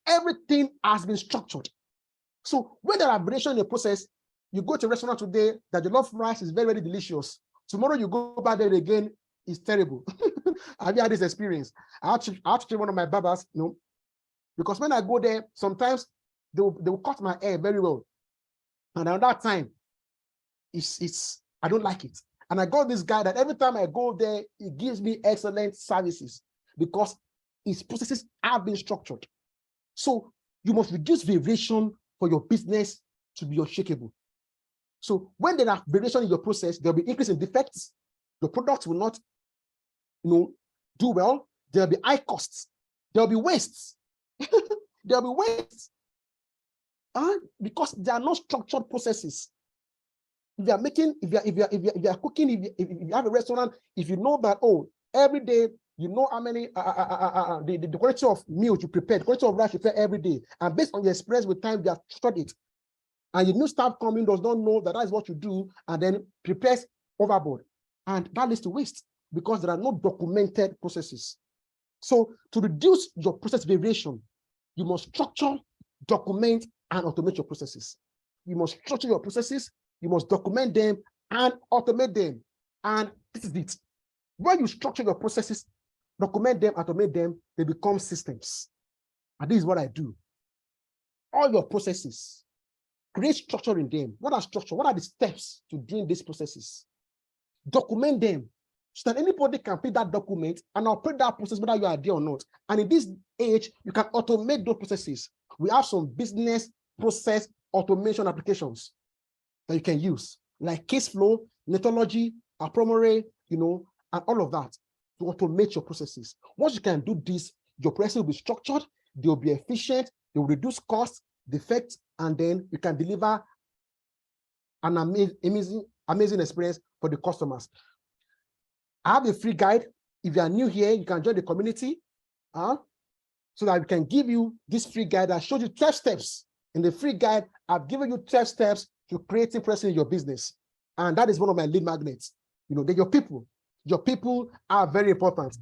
Everything has been structured. So when there are variation in the process, you go to a restaurant today, that the love rice is very, very delicious. Tomorrow you go back there again, it's terrible. Have you had this experience? I have to train one of my barbers, because when I go there, sometimes they will cut my hair very well. And at that time, I don't like it. And I got this guy that every time I go there, he gives me excellent services because his processes have been structured. So you must reduce variation for your business to be unshakable. So when there are variation in your process, there'll be increase in defects. Your product will not, do well. There'll be high costs. There'll be wastes. There'll be wastes. Because they are not structured processes. If you are cooking, if you have a restaurant, if you know that, every day, you know how many the quality of meals you prepare, the quality of rice you prepare every day, and based on your experience with time, you have studied. And your new staff coming does not know that is what you do, and then prepares overboard, and that leads to waste because there are no documented processes. So to reduce your process variation, you must structure, document, and automate your processes. You must structure your processes. You must document them and automate them. And this is it. When you structure your processes, document them, automate them, they become systems. And this is what I do. All your processes, create structure in them. What are structure? What are the steps to doing these processes? Document them so that anybody can pick that document and operate that process whether you are there or not. And in this age, you can automate those processes. We have some business process automation applications that you can use, like case flow, methodology, Apromore, and all of that to automate your processes. Once you can do this, your processes will be structured, they will be efficient, they will reduce costs, defects, and then you can deliver an amazing experience for the customers. I have a free guide. If you are new here, you can join the community so that we can give you this free guide that shows you 12 steps. In the free guide, I've given you 12 steps to creating presence in your business. And that is one of my lead magnets. They're your people. Your people are very important.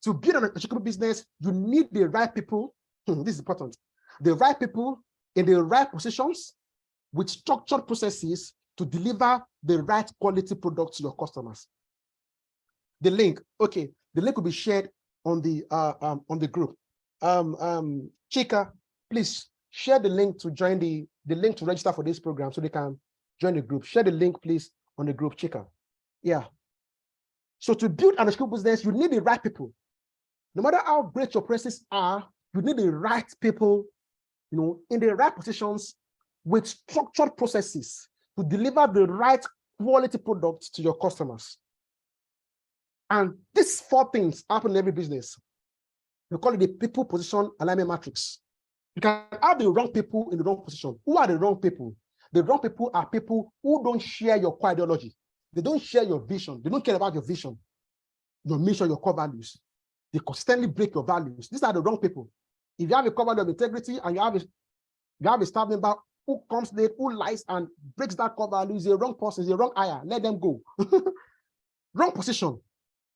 To build an unshakable business, you need the right people. This is important. The right people in the right positions with structured processes to deliver the right quality products to your customers. The link will be shared on the group. Chika, please share the link to join the link to register for this program so they can join the group. Share the link, please, on the group, Chika. Yeah. So to build an unshakable business, you need the right people. No matter how great your processes are, you need the right people, in the right positions with structured processes to deliver the right quality products to your customers. And these 4 things happen in every business. We call it the people position alignment matrix. You can have the wrong people in the wrong position. Who are the wrong people? The wrong people are people who don't share your core ideology. They don't share your vision. They don't care about your vision, your mission, your core values. They constantly break your values. These are the wrong people. If you have a core value of integrity and you have a staff member who comes late, who lies and breaks that core value, is a wrong person, is a wrong hire. Let them go. Wrong position.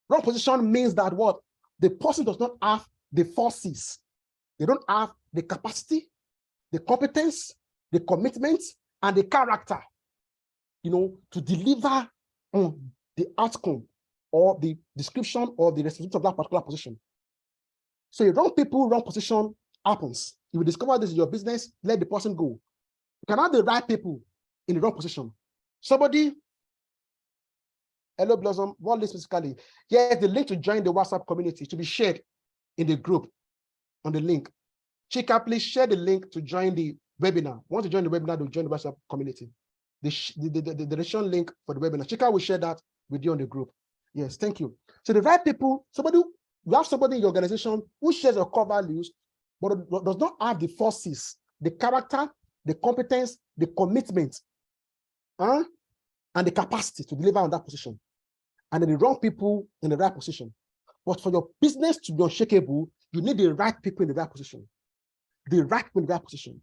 Wrong position means that what? The person does not have the forces. They don't have the capacity, the competence, the commitment, and the character, to deliver on the outcome or the description or the responsibility of that particular position. So a wrong people, wrong position happens. You will discover this in your business, let the person go. You can have the right people in the wrong position. Somebody, hello Blossom, what is specifically? Here's the link to join the WhatsApp community to be shared in the group on the link. Chika, please share the link to join the webinar. Want to join the webinar, to join the WhatsApp community. The direction link for the webinar. Chika will share that with you on the group. Yes, thank you. So the right people, you have somebody in your organization who shares your core values, but does not have the forces, the character, the competence, the commitment, and the capacity to deliver on that position. And then the wrong people in the right position. But for your business to be unshakable, you need the right people in the right position. The right people in the right position.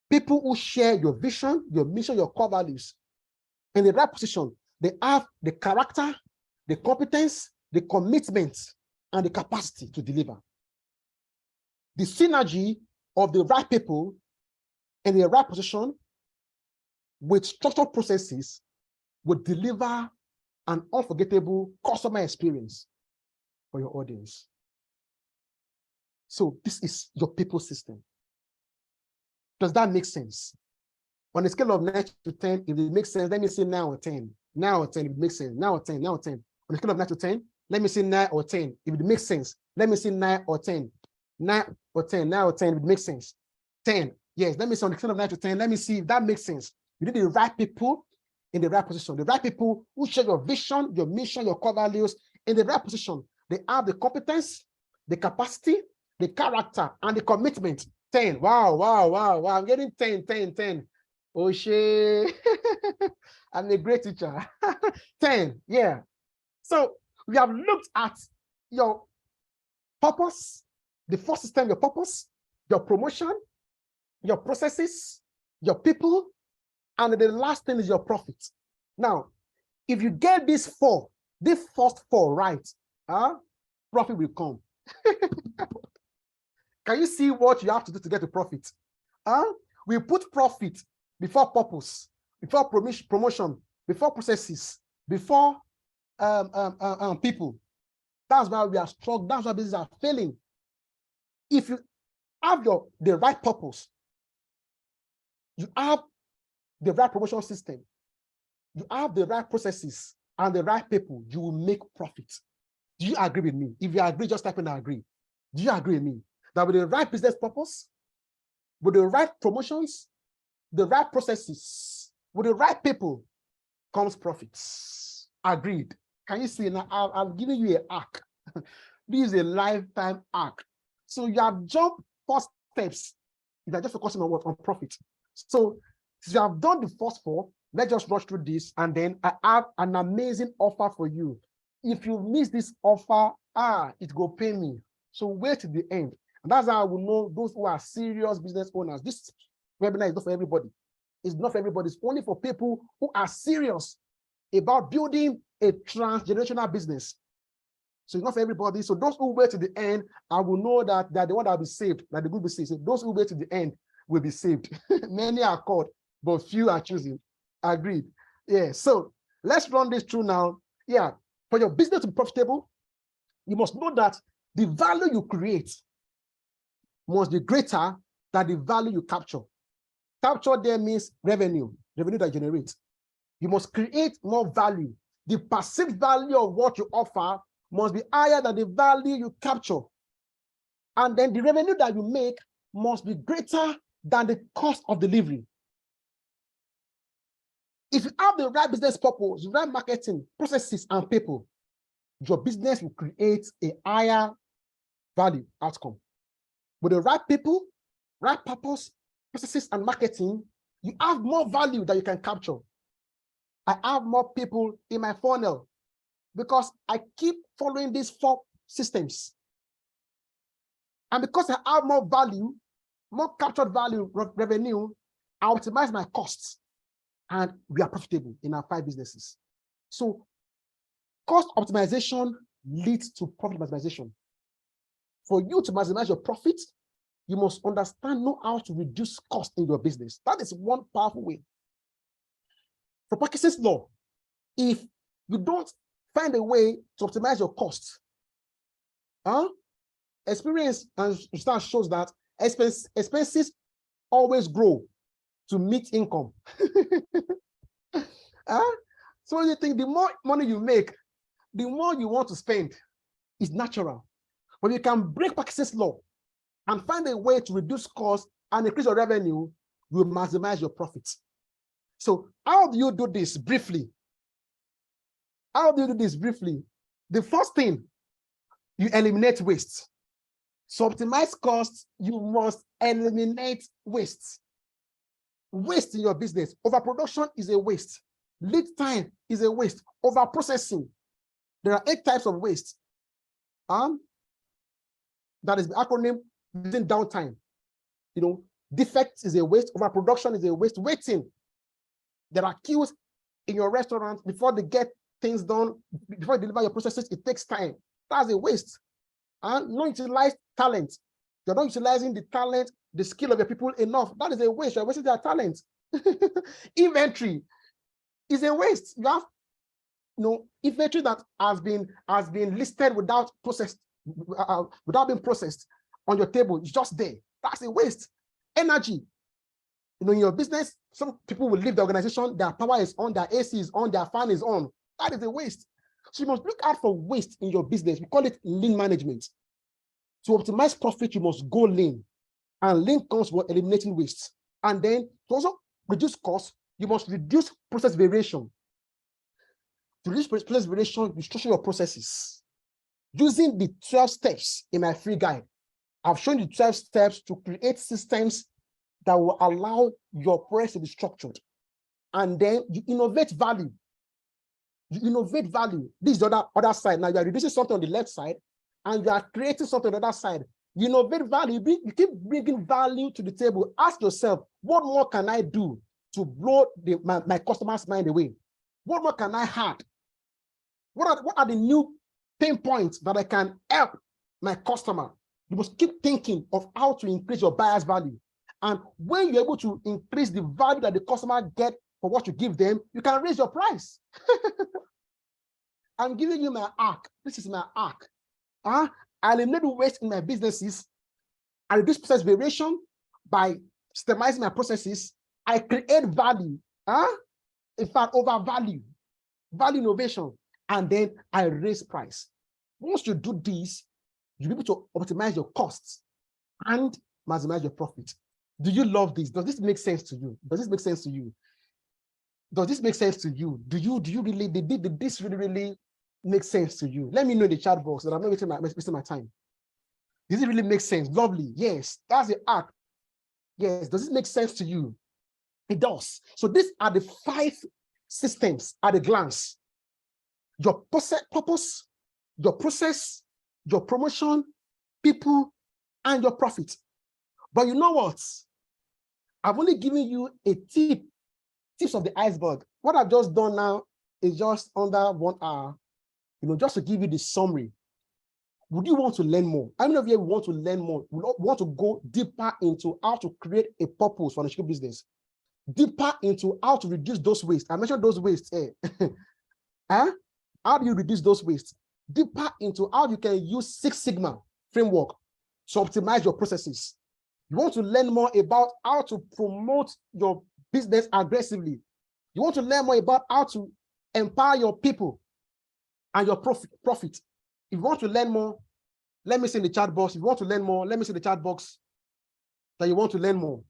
People who share your vision, your mission, your core values. In the right position, they have the character, the competence, the commitment, and the capacity to deliver. The synergy of the right people in the right position with structured processes will deliver an unforgettable customer experience for your audience. So this is your people system. Does that make sense? On a scale of 9 to 10, if it makes sense, let me say 9 or 10. 9 or 10, if it makes sense. 9 or 10, 9 or 10. On a scale of 9 to 10, let me say 9 or 10. If it makes sense, let me say 9 or 10. 9 or 10, 9 or 10, if it makes sense. 10, yes, let me say on a scale of 9 to 10, let me see if that makes sense. You need the right people in the right position, the right people who share your vision, your mission, your core values in the right position. They have the competence, the capacity, the character, and the commitment. 10. Wow, wow, wow, wow. I'm getting 10, 10, 10. Oh, shit. I'm a great teacher. 10, yeah. So we have looked at your purpose, the first system, your purpose, your promotion, your processes, your people, and the last thing is your profit. Now, if you get these first four right, profit will come. Can you see what you have to do to get to profit? We put profit before purpose, before promotion, before processes, before people. That's why we are struck. That's why businesses are failing. If you have the right purpose, you have the right promotion system, you have the right processes and the right people, you will make profit. Do you agree with me? If you agree, just type in I agree. Do you agree with me? That with the right business purpose, with the right promotions, the right processes, with the right people, comes profits. Agreed. Can you see now? I'm giving you an arc. This is a lifetime arc. So you have jumped 4 steps. You are just focusing on what? On profit. So you have done the first 4. Let's just rush through this, and then I have an amazing offer for you. If you miss this offer, it will pay me. So wait to the end. And that's how I will know those who are serious business owners. This webinar is not for everybody. It's not for everybody. It's only for people who are serious about building a transgenerational business. So it's not for everybody. So those who wait to the end, I will know that they're the one that will be saved, that the good will be saved. So those who wait to the end will be saved. Many are called, but few are choosing. Agreed. Yeah. So let's run this through now. Yeah. For your business to be profitable, you must know that the value you create must be greater than the value you capture. Capture there means revenue that generates. You must create more value. The perceived value of what you offer must be higher than the value you capture. And then the revenue that you make must be greater than the cost of delivery. If you have the right business purpose, the right marketing, processes, and people, your business will create a higher value outcome. With the right people, right purpose, processes, and marketing, you have more value that you can capture. I have more people in my funnel because I keep following these 4 systems. And because I have more value, more captured value, revenue, I optimize my costs. And we are profitable in our 5 businesses. So cost optimization leads to profit maximization. For you to maximize your profit, you must know how to reduce cost in your business. That is one powerful way. For Parkinson's law, if you don't find a way to optimize your costs, experience and research shows that expenses always grow to meet income. So you think the more money you make, the more you want to spend. It's natural. But you can break Parkinson's law and find a way to reduce costs and increase your revenue, you will maximize your profits. So how do you do this briefly? The first thing, you eliminate waste. To optimize costs, you must eliminate waste. Waste in your business. Overproduction is a waste. Lead time is a waste. Overprocessing. There are 8 types of waste. That is the acronym using downtime. Defects is a waste. Overproduction is a waste. Waiting. There are queues in your restaurant before they get things done, before you deliver your processes, it takes time. That's a waste. And not utilize talent. You're not utilizing the talent, the skill of your people enough. That is a waste. You're wasting their talent. Inventory is a waste. You have inventory that has been listed without without being processed on your table. It's just there. That's a waste. Energy. In your business, some people will leave the organization, their power is on, their AC is on, their fan is on. That is a waste. So you must look out for waste in your business. We call it lean management. To optimize profit, you must go lean. And lean comes with eliminating waste. And then to also reduce costs, you must reduce process variation. To reduce process variation, you structure your processes. Using the 12 steps in my free guide, I've shown you 12 steps to create systems that will allow your process to be structured. And then you innovate value. You innovate value. This is the other side. Now you are reducing something on the left side, and you are creating something on the other side. You innovate value. You keep bringing value to the table. Ask yourself, what more can I do to blow my customer's mind away? What more can I add? What are the new pain points that I can help my customer? You must keep thinking of how to increase your buyer's value. And when you're able to increase the value that the customer get for what you give them, you can raise your price. I'm giving you my arc. This is my arc. I eliminate the waste in my businesses. I reduce process variation by systemizing my processes. I create value. In fact, over value innovation, and then I raise price. Once you do this, you'll be able to optimize your costs and maximize your profit. Do you love this? Does this make sense to you? Does this make sense to you? Does this make sense to you? Do you really, did this really make sense to you? Let me know in the chat box that I'm not wasting my time. Does it really make sense? Lovely. Yes, that's the arc. Yes, does it make sense to you? It does. So these are the 5 systems at a glance. Your purpose, your process, your promotion, people, and your profit. But you know what? I've only given you a tips of the iceberg. What I've just done now is just under 1 hour, just to give you the summary. Would you want to learn more? How many of you want to learn more? We want to go deeper into how to create a purpose for an Unshakeable business, deeper into how to reduce those wastes. I mentioned those wastes. How do you reduce those wastes? Deeper into how you can use 6 Sigma framework to optimize your processes. You want to learn more about how to promote your business aggressively. You want to learn more about how to empower your people and your profit. If you want to learn more, let me see in the chat box. If you want to learn more, let me see in the chat box that you want to learn more.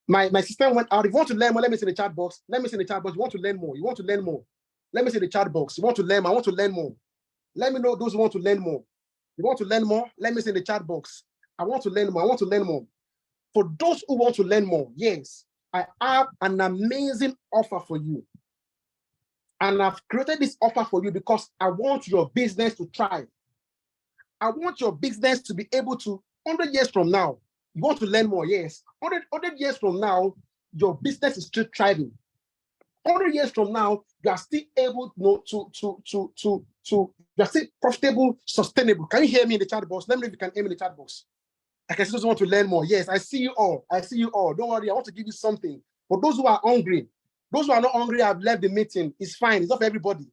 My system went out. If you want to learn more, let me see the chat box. Let me see the chat box. You want to learn more. You want to learn more. Let me see the chat box. You want to learn more. I want to learn more. Let me know those who want to learn more. You want to learn more? Let me see the chat box. I want to learn more. I want to learn more. For those who want to learn more, yes, I have an amazing offer for you. And I've created this offer for you because I want your business to thrive. I want your business to be able to, 100 years from now, you want to learn more, yes. 100 years from now, your business is still thriving. 100 years from now, you are still able you are still profitable, sustainable. Can you hear me in the chat box? Let me know if you can hear me in the chat box. I can just want to learn more. Yes, I see you all. I see you all. Don't worry, I want to give you something. For those who are hungry, those who are not hungry, I've left the meeting. It's fine. It's not for everybody.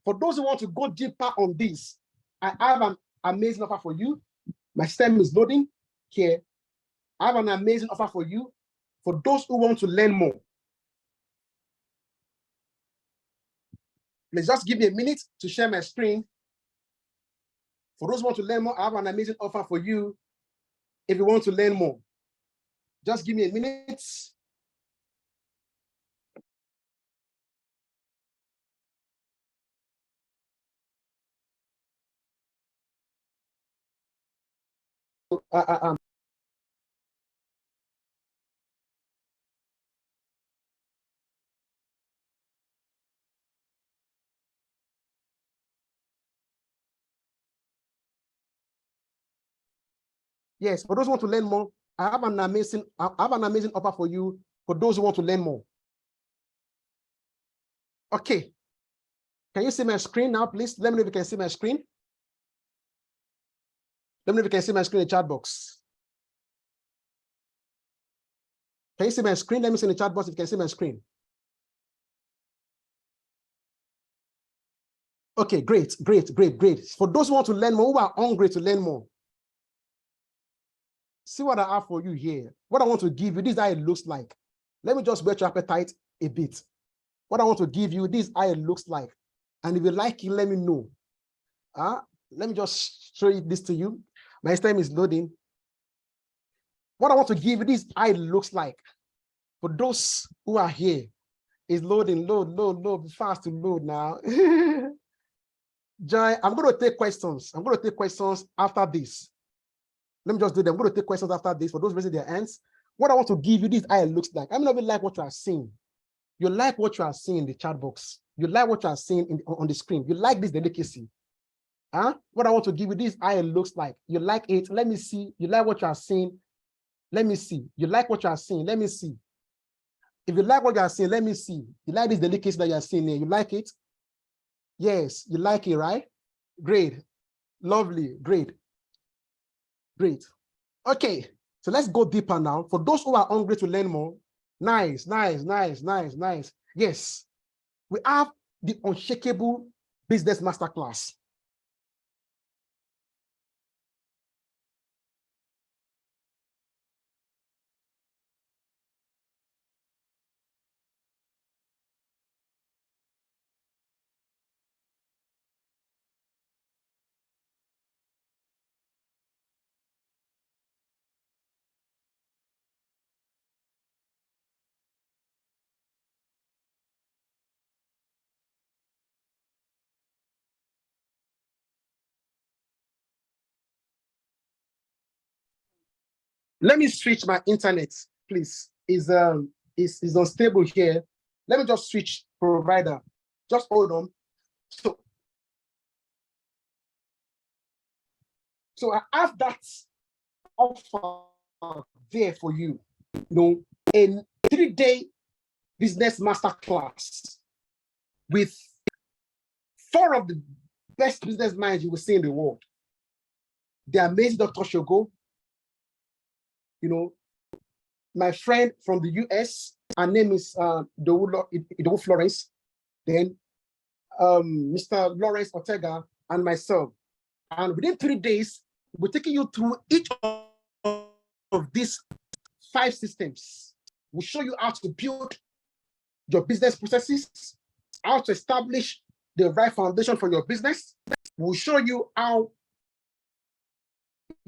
For those who want to go deeper on this, I have an amazing offer for you. My system is loading here. I have an amazing offer for you. For those who want to learn more, let's just give me a minute to share my screen. For those who want to learn more, I have an amazing offer for you. If you want to learn more, just give me a minute. Yes, for those who want to learn more, I have an amazing offer for you for those who want to learn more. Okay. Can you see my screen now, please? Let me know if you can see my screen. Let me know if you can see my screen in the chat box. Can you see my screen? Let me see in the chat box if you can see my screen. Okay, great, great, great, great. For those who want to learn more, who are hungry to learn more, see what I have for you here. What I want to give you, this is how it looks like. Let me just whet your appetite a bit. What I want to give you, this is how it looks like. And if you like it, let me know. Let me just show this to you. My time is loading. What I want to give you, this is how it looks like. For those who are here, it's loading, load, fast to load now. Joy, I'm going to take questions. I'm going to take questions after this. Let me just do them. I'm going to take questions after this for those raising their hands. What I want to give you, this eye looks like. I'm not even like what you are seeing. You like what you are seeing in the chat box. You like what you are seeing on the screen. You like this delicacy. What I want to give you, this eye looks like. You like it. Let me see. You like what you are seeing. Let me see. You like what you are seeing. Let me see. If you like what you are seeing, let me see. You like this delicacy that you are seeing here. You like it? Yes, you like it, right? Great. Lovely. Great. Great. Okay, so let's go deeper now. For those who are hungry to learn more, nice. Yes, we have the Unshakable Business Masterclass. Let me switch my internet, please. Is unstable here. Let me just switch provider. Just hold on. So I have that offer there for you. You know, a 3-day business masterclass with 4 of the best business minds you will see in the world. The amazing Dr. Shogo, you know, my friend from the US, her name is Idowu Florence, then Mr. Lawrence Ortega, and myself. And within 3 days, we're taking you through each of these 5 systems. We'll show you how to build your business processes, how to establish the right foundation for your business. We'll show you how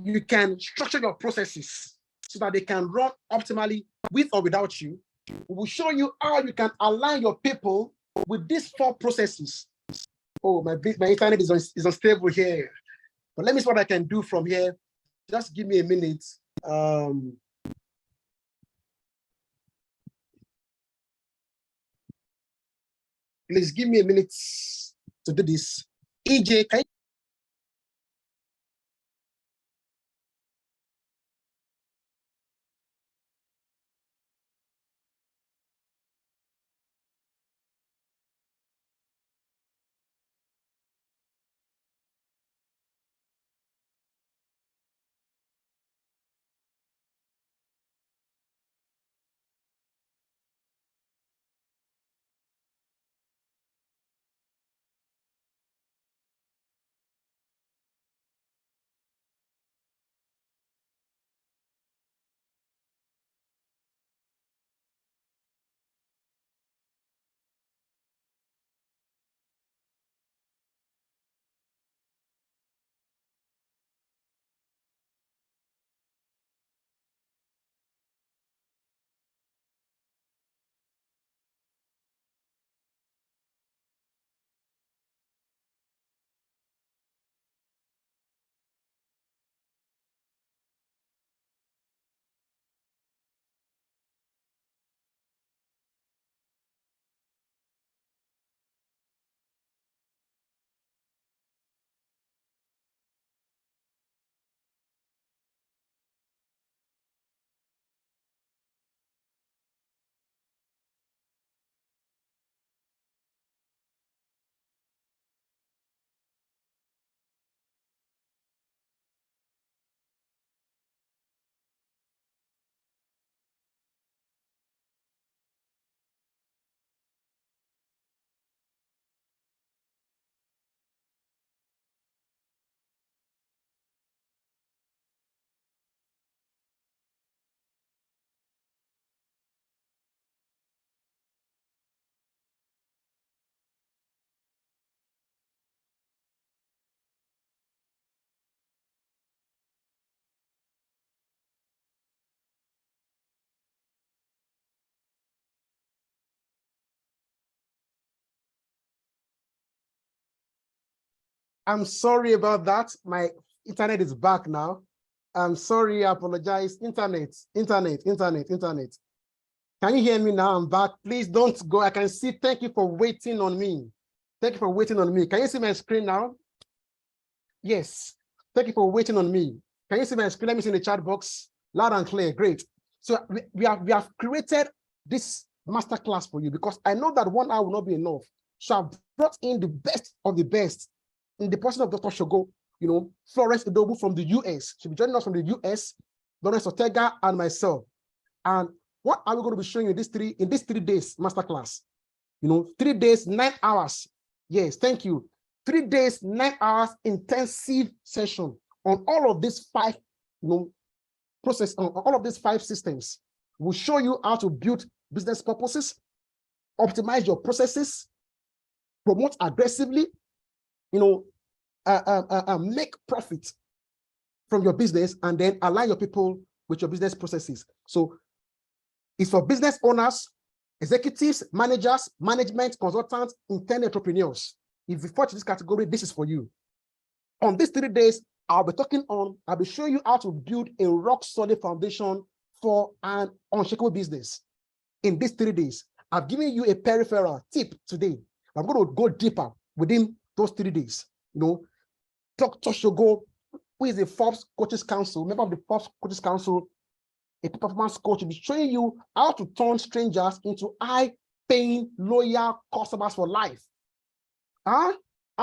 you can structure your processes so that they can run optimally with or without you. We'll show you how you can align your people with these 4 processes. Oh, my internet is unstable here. But let me see what I can do from here. Just give me a minute. Please give me a minute to do this. EJ, can you I'm sorry about that. My internet is back now. I'm sorry, I apologize. Internet. Can you hear me now? I'm back. Please don't go. I can see. Thank you for waiting on me. Thank you for waiting on me. Can you see my screen now? Yes. Thank you for waiting on me. Can you see my screen? Let me see in the chat box. Loud and clear. Great. So we have created this masterclass for you because I know that 1 hour will not be enough. So I've brought in the best of the best in the person of Dr. Shogo, Florence Idobu from the US. She'll be joining us from the US, Lawrence Ortega, and myself. And what are we going to be showing you in these 3 days masterclass? 3 days, 9 hours. Yes, thank you. 3 days, 9 hours intensive session on all of these 5, on all of these 5 systems. We'll show you how to build business purposes, optimize your processes, promote aggressively, make profit from your business, and then align your people with your business processes. So it's for business owners, executives, managers, management, consultants, intended entrepreneurs. If you fall to this category, this is for you. On these 3 days, I'll be showing you how to build a rock solid foundation for an unshakable business. In these 3 days, I've given you a peripheral tip today. I'm going to go deeper within those 3 days. Dr. Shogo, who is a Forbes Coaches Council, member of the Forbes Coaches Council, a performance coach, will be showing you how to turn strangers into high-paying, loyal customers for life. How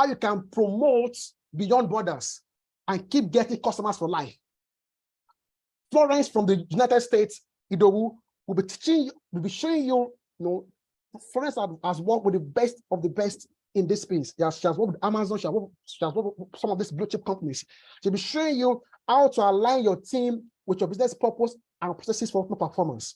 you can promote beyond borders and keep getting customers for life. Florence from the United States, Idowu, will be showing you, Florence has worked with the best of the best in this space. She has worked with Amazon, she has worked with some of these blue chip companies. She'll be showing you how to align your team with your business purpose and processes for performance.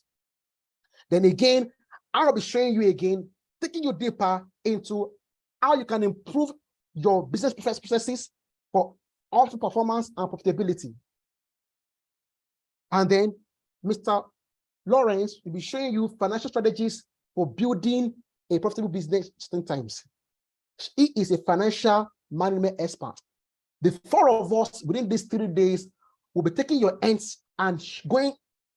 Then again, I'll be showing you again, taking you deeper into how you can improve your business processes for optimal performance and profitability. And then Mr. Lawrence will be showing you financial strategies for building a profitable business in times. He is a financial management expert. The 4 of us within these 3 days will be taking your hands and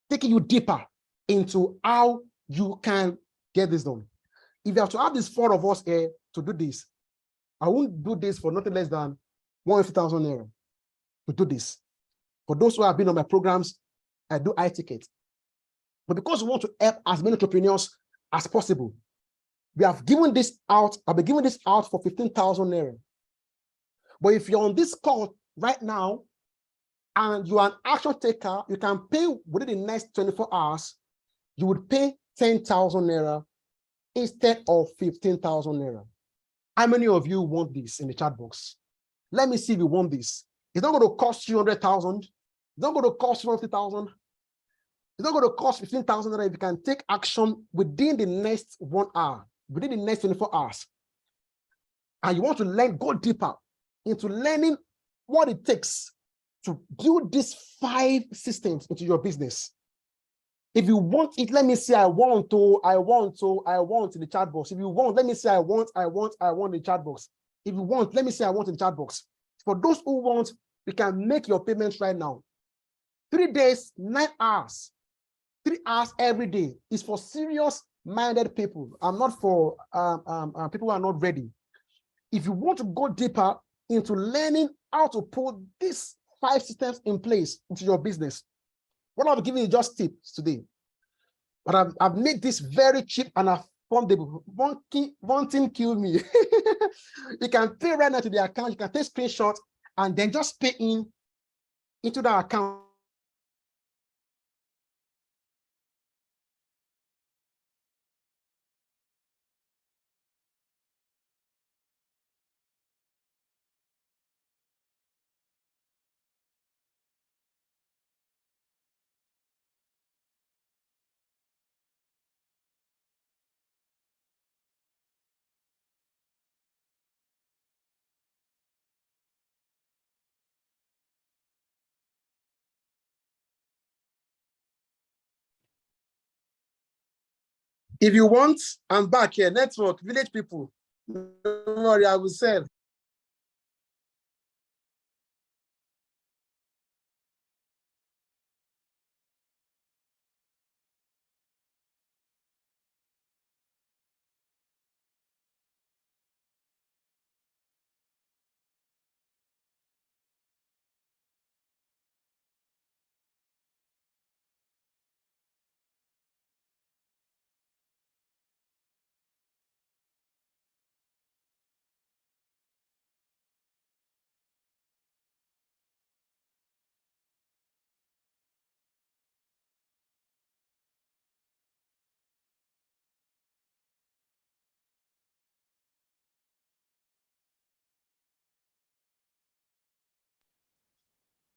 taking you deeper into how you can get this done. If you have to have these 4 of us here to do this, I won't do this for nothing less than 150,000 naira to do this. For those who have been on my programs, I do high ticket. But because we want to help as many entrepreneurs as possible, we have given this out. I'll be giving this out for 15,000 naira. But if you're on this call right now and you are an action taker, you can pay within the next 24 hours. You would pay 10,000 naira instead of 15,000 naira. How many of you want this in the chat box? Let me see if you want this. It's not going to cost you 100,000. It's not going to cost you 50,000. It's not going to cost 15,000 if you can take action within the next 1 hour, within the next 24 hours. And you want to go deeper into learning what it takes to build these 5 systems into your business. If you want it, let me say I want in the chat box. If you want, let me say I want in the chat box. If you want, let me say I want in the chat box. For those who want, you can make your payments right now. 3 days, 9 hours, 3 hours every day is for serious-minded people. I'm not for people who are not ready. If you want to go deeper into learning how to put these 5 systems in place into your business, what I'm giving you just tips today. But I've made this very cheap and affordable. One thing kill me. You can pay right now to the account. You can take screenshots and then just pay into the account. If you want, I'm back here. Network, village people. Don't worry, I will sell.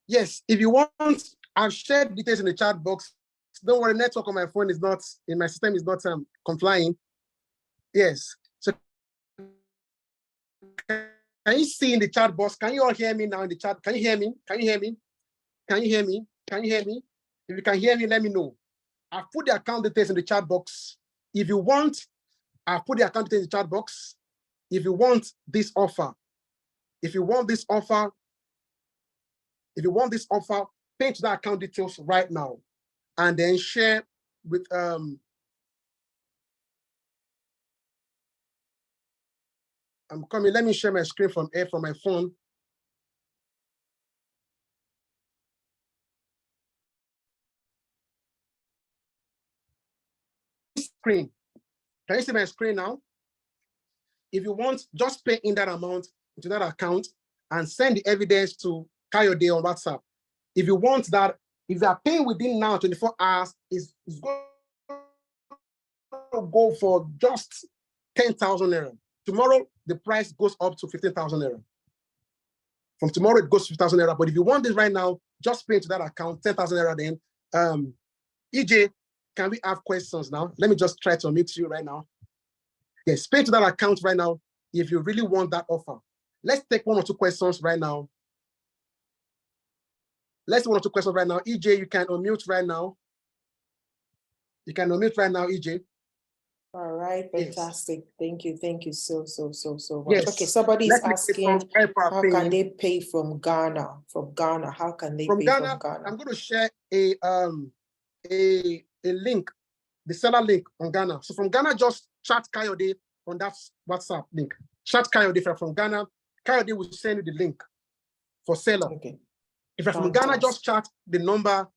Yes, if you want, I've shared details in the chat box. Don't worry, network on my phone is not, in my system is not complying. Yes. So can you see in the chat box? Can you all hear me now in the chat? Can you hear me? Can you hear me? Can you hear me? Can you hear me? If you can hear me, let me know. I've put the account details in the chat box. If you want, I've put the account details in the chat box. If you want this offer, if you want this offer, pay to that account details right now, and then share with I'm coming. Let me share my screen from my phone. Screen. Can you see my screen now? If you want, just pay in that amount into that account and send the evidence to Kayode on WhatsApp. If you want that, if they are paying within now 24 hours, it's going to go for just 10,000 naira. Tomorrow, the price goes up to 15,000 naira. From tomorrow, it goes to 15,000 naira. But if you want this right now, just pay to that account, 10,000 naira then. EJ, can we have questions now? Let me just try to unmute you right now. Yes, pay to that account right now if you really want that offer. Let's take one or two questions right now. Let's do one or two questions right now. EJ, you can unmute right now. You can unmute right now, EJ. All right, fantastic. Yes. Thank you so much. Yes. Okay, somebody is asking, how can they pay from Ghana? From Ghana, how can they pay from Ghana? I'm going to share a link, the seller link on Ghana. So from Ghana, just chat Kayode on that WhatsApp link. Chat Kayode from Ghana. Kayode will send you the link for seller. Okay. If you're from Ghana, just chat the number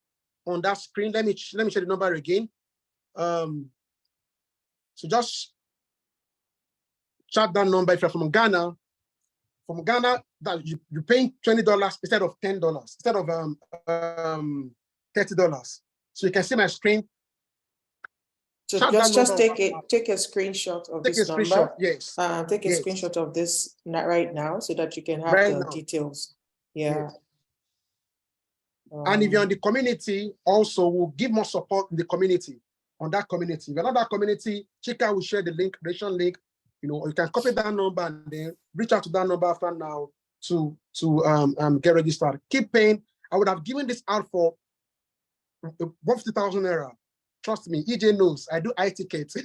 on that screen. Let me share the number again. So just chat that number if you're from Ghana. From Ghana, that you're paying $20 instead of $10, instead of $30. So you can see my screen. So just take a screenshot of this number. Yes. Take a screenshot of this right now so that you can have the details. Yeah. Yes. And if you're in the community, also we'll give more support in the community, on that community. If you're not that community, Chika will share the link, creation link. You know, you can copy that number and then reach out to that number after now to get registered. Keep paying. I would have given this out for 150,000 naira. Trust me, EJ knows I do iTickets.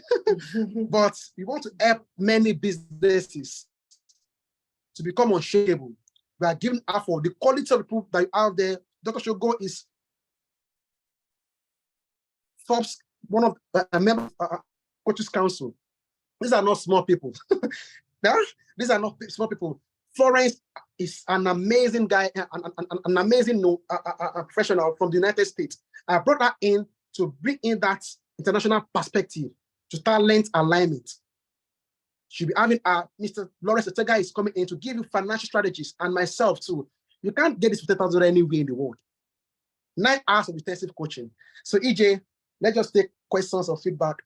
But we want to help many businesses to become unshakable. We are giving out for the quality of the people that you have there. Dr. Shogo is Forbes, one of a member of Coaches Council. These are not small people. These are not small people. Florence is an amazing guy, an amazing professional from the United States. I brought her in to bring in that international perspective to talent alignment. She'll be having Mr. Lawrence Otega is coming in to give you financial strategies, and myself too. You can't get this 50,000 anywhere in the world. 9 hours of intensive coaching. So EJ, let's just take questions or feedback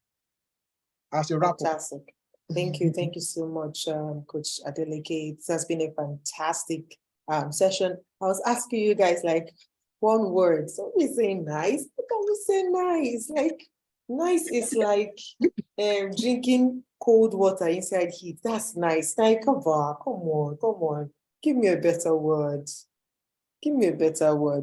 as you wrap up. Fantastic. Thank you so much, Coach Adeleke. It has been a fantastic session. I was asking you guys like one word. So we say nice. What can we say nice? Like nice is like drinking cold water inside heat. That's nice. Like, come on. Give me a better word.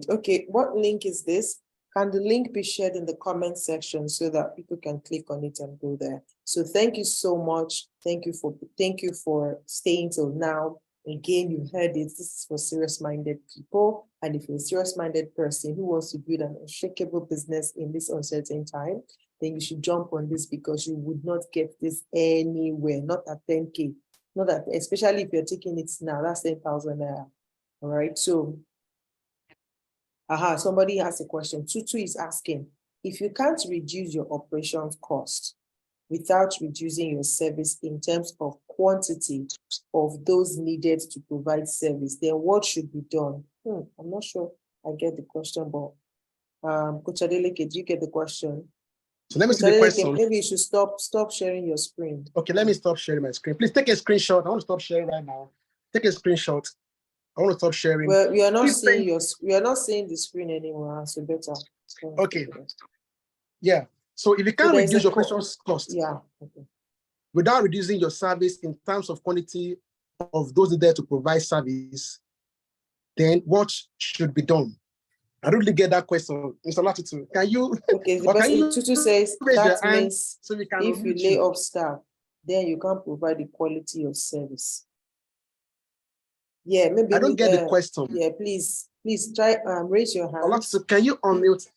Okay, what link is this? Can the link be shared in the comment section so that people can click on it and go there? So thank you so much. Thank you for staying till now. Again, you heard it. This is for serious-minded people. And if you're a serious-minded person who wants to build an unshakable business in this uncertain time, then you should jump on this because you would not get this anywhere, not at 10K. Not at, especially if you're taking it now, that's 10,000 naira. All right, so somebody has a question. Tutu is asking, if you can't reduce your operations cost without reducing your service in terms of quantity of those needed to provide service, then what should be done? I'm not sure I get the question, but Coach Adeleke, do you get the question? So let me see the question. Maybe you should stop sharing your screen. Okay, let me stop sharing my screen. Please take a screenshot. I want to stop sharing right now. Take a screenshot. I want to stop sharing. Well, we are not Please seeing send- we are not seeing the screen anymore, so better. Okay. Yeah. So if you So can't there is reduce a your operations cost yeah. Okay. without reducing your service in terms of quantity of those there to provide service, then what should be done? I don't really get that question, Mr. Latitu. Can you Okay, the or can person you Tutu says raise your that hand means so we can if you unmute lay you? off staff, then you can't provide the quality of service. Yeah, maybe I don't get the question. yeah, please try raise your hand Latitu, can you unmute?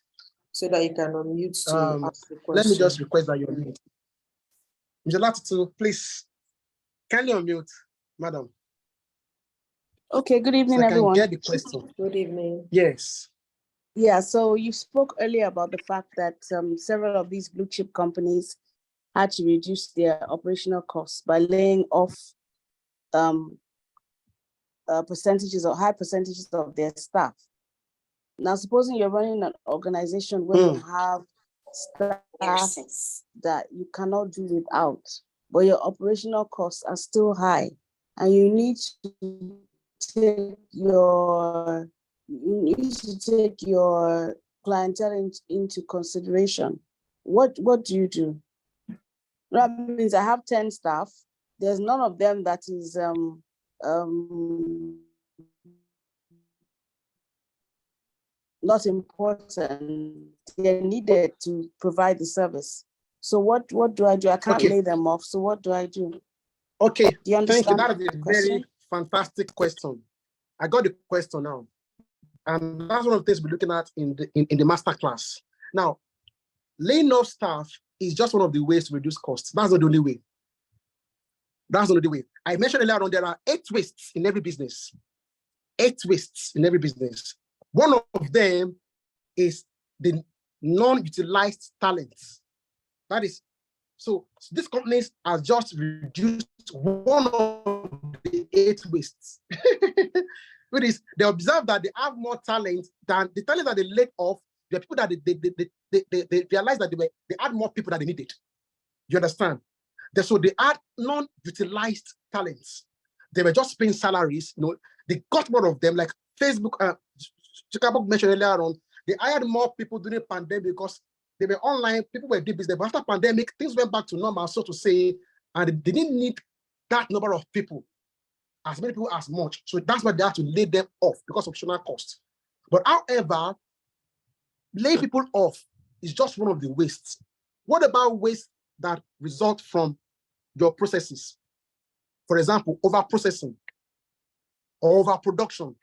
so that you can unmute to ask the question. Let me just request that you unmute. Mr. Latitu, please, can you unmute, madam? Okay, good evening, So I can everyone. get the question. Good evening. Yes. Yeah, so you spoke earlier about the fact that several of these blue chip companies had to reduce their operational costs by laying off percentages or high percentages of their staff. Now, supposing you're running an organization where you have staff that you cannot do without, but your operational costs are still high, and you need to take your clientele into consideration. What do you do? That means I have 10 staff. There's none of them that is not important. They're needed to provide the service. So what do I do? I can't lay them off. So what do I do? Okay, Do you understand? Thank you. That is a very fantastic question. I got the question now. And that's one of the things we're looking at in the master class. Now, laying off staff is just one of the ways to reduce costs. That's not the only way. That's not the only way. I mentioned earlier on, there are 8 wastes in every business. 8 wastes in every business. One of them is the non-utilized talents. That is, so these companies are just reduced one of the 8 wastes. Which is, they observe that they have more talent than the talent that they laid off. The people that they realized that they had more people that they needed. You understand? So they had non-utilized talents. They were just paying salaries. They got more of them. Like Facebook, Chicago mentioned earlier on, they hired more people during the pandemic because they were online. People were doing business. But after pandemic, things went back to normal, so to say, and they didn't need that number of people, as many people as much. So that's why they have to lay them off because of optional costs. But however, laying people off is just one of the wastes. What about waste that result from your processes? For example, over-processing or overproduction.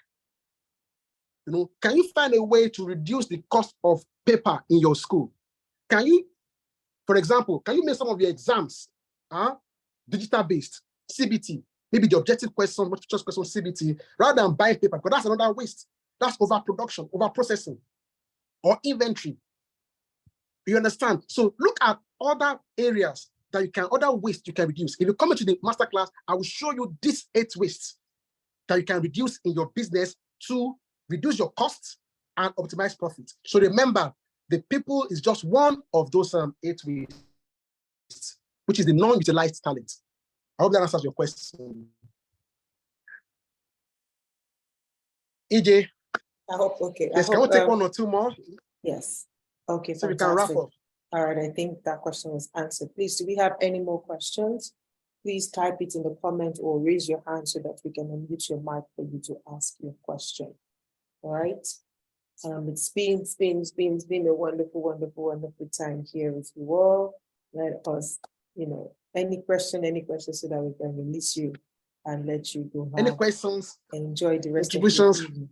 Can you find a way to reduce the cost of paper in your school? Can you, for example, can you make some of your exams digital-based, CBT? Maybe the objective question, multiple choice question, CBT, rather than buying paper, because that's another waste. That's overproduction, overprocessing, or inventory. You understand? So look at other areas that you can, other wastes you can reduce. If you come into the masterclass, I will show you these 8 wastes that you can reduce in your business to reduce your costs and optimize profit. So remember, the people is just one of those 8 wastes, which is the non-utilized talent. I hope that answers your question. EJ? I hope, okay. Yes, can we take 1 or 2 more? Yes. Okay, so fantastic. We can wrap up. All right, I think that question was answered. Please, do we have any more questions? Please type it in the comment or raise your hand so that we can unmute your mic for you to ask your question. All right. It's been a wonderful time here with you all. Let us, any question so that we can release you and let you go. Any questions? Enjoy the rest of the evening.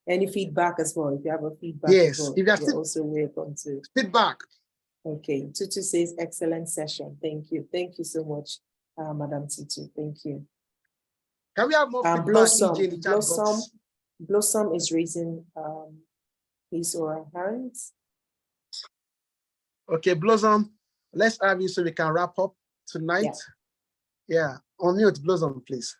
Any feedback as well? If you have a feedback, yes, as well, if you are also welcome to feedback. Okay, Tutu says excellent session. Thank you so much, Madam Tutu. Thank you. Can we have more feedback? Blossom is raising his or her hands. Okay, Blossom, let's have you so we can wrap up tonight. Yeah. Unmute, Blossom, please.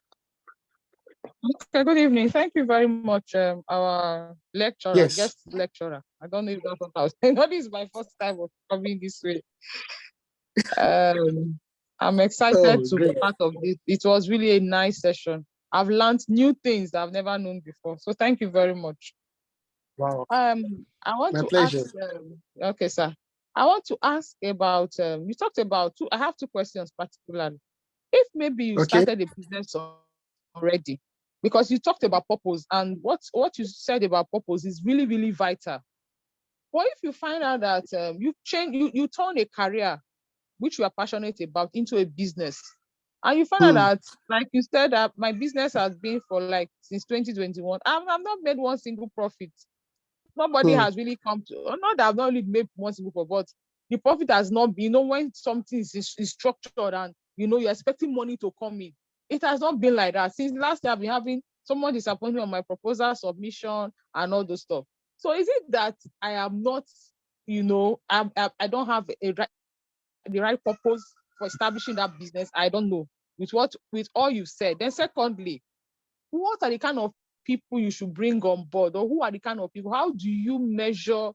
Okay, good evening. Thank you very much, our lecturer, guest lecturer. I don't know if that's what I was saying. This is my first time of coming this way. I'm excited to be part of this. It was really a nice session. I've learned new things that I've never known before. So thank you very much. Wow. I want My to pleasure. ask, okay, sir. I want to ask about, you talked about I have two questions particularly. If maybe you Okay. started a business already, because you talked about purpose, and what you said about purpose is really, really vital. But if you find out that you turn a career which you are passionate about into a business, and you find out Hmm. that, like you said, that my business has been for like since 2021, I've not made one single profit. Nobody Hmm. has really come to, or not that I've not really made one single profit, but the profit has not been, when something is structured and you're expecting money to come in, it has not been like that. Since last year, I've been having someone disappoint me on my proposal submission and all those stuff. So is it that I am not, I don't have the right purpose for establishing that business? I don't know. With all you've said. Then secondly, what are the kind of people you should bring on board, or who are the kind of people? How do you measure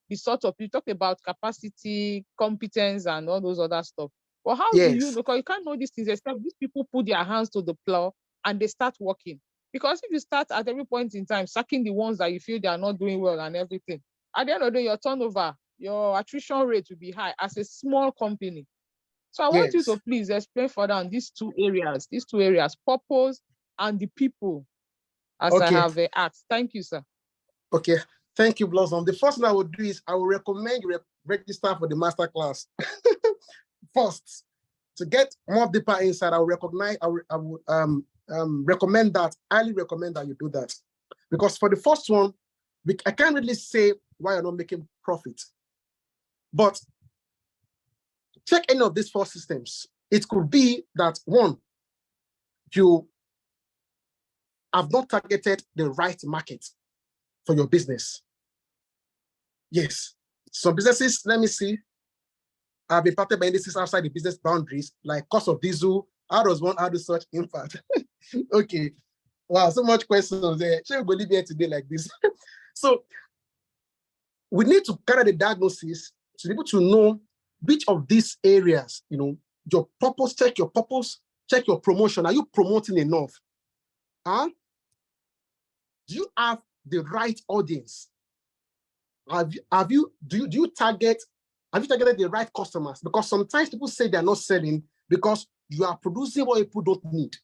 the sort of, you talk about capacity, competence, and all those other stuff. But how do you Yes. know? Because you can't know these things except these people put their hands to the plow and they start working. Because if you start at every point in time sacking the ones that you feel they are not doing well and everything, at the end of the day, your turnover, your attrition rate will be high as a small company. So I want you to Yes. please explain further on these two areas, purpose and the people, as I Okay. have asked. Thank you, sir. Okay. Thank you, Blossom. The first thing I would do is I will recommend you register for the master class. First, to get more deeper insight, I will recommend that, highly recommend that you do that. Because for the first one, I can't really say why you're not making profit. But check any of these four systems. It could be that, one, you have not targeted the right market for your business. Yes. Some businesses, let me see, have been impacted by indices outside the business boundaries, like cost of diesel. How does one add such impact? Okay. Wow, so much questions there. Shall we go live here today like this? So we need to carry the diagnosis to be able to know which of these areas, your purpose, check your promotion. Are you promoting enough? Huh? Do you have the right audience? Do you targeted the right customers? Because sometimes people say they're not selling because you are producing what people don't need.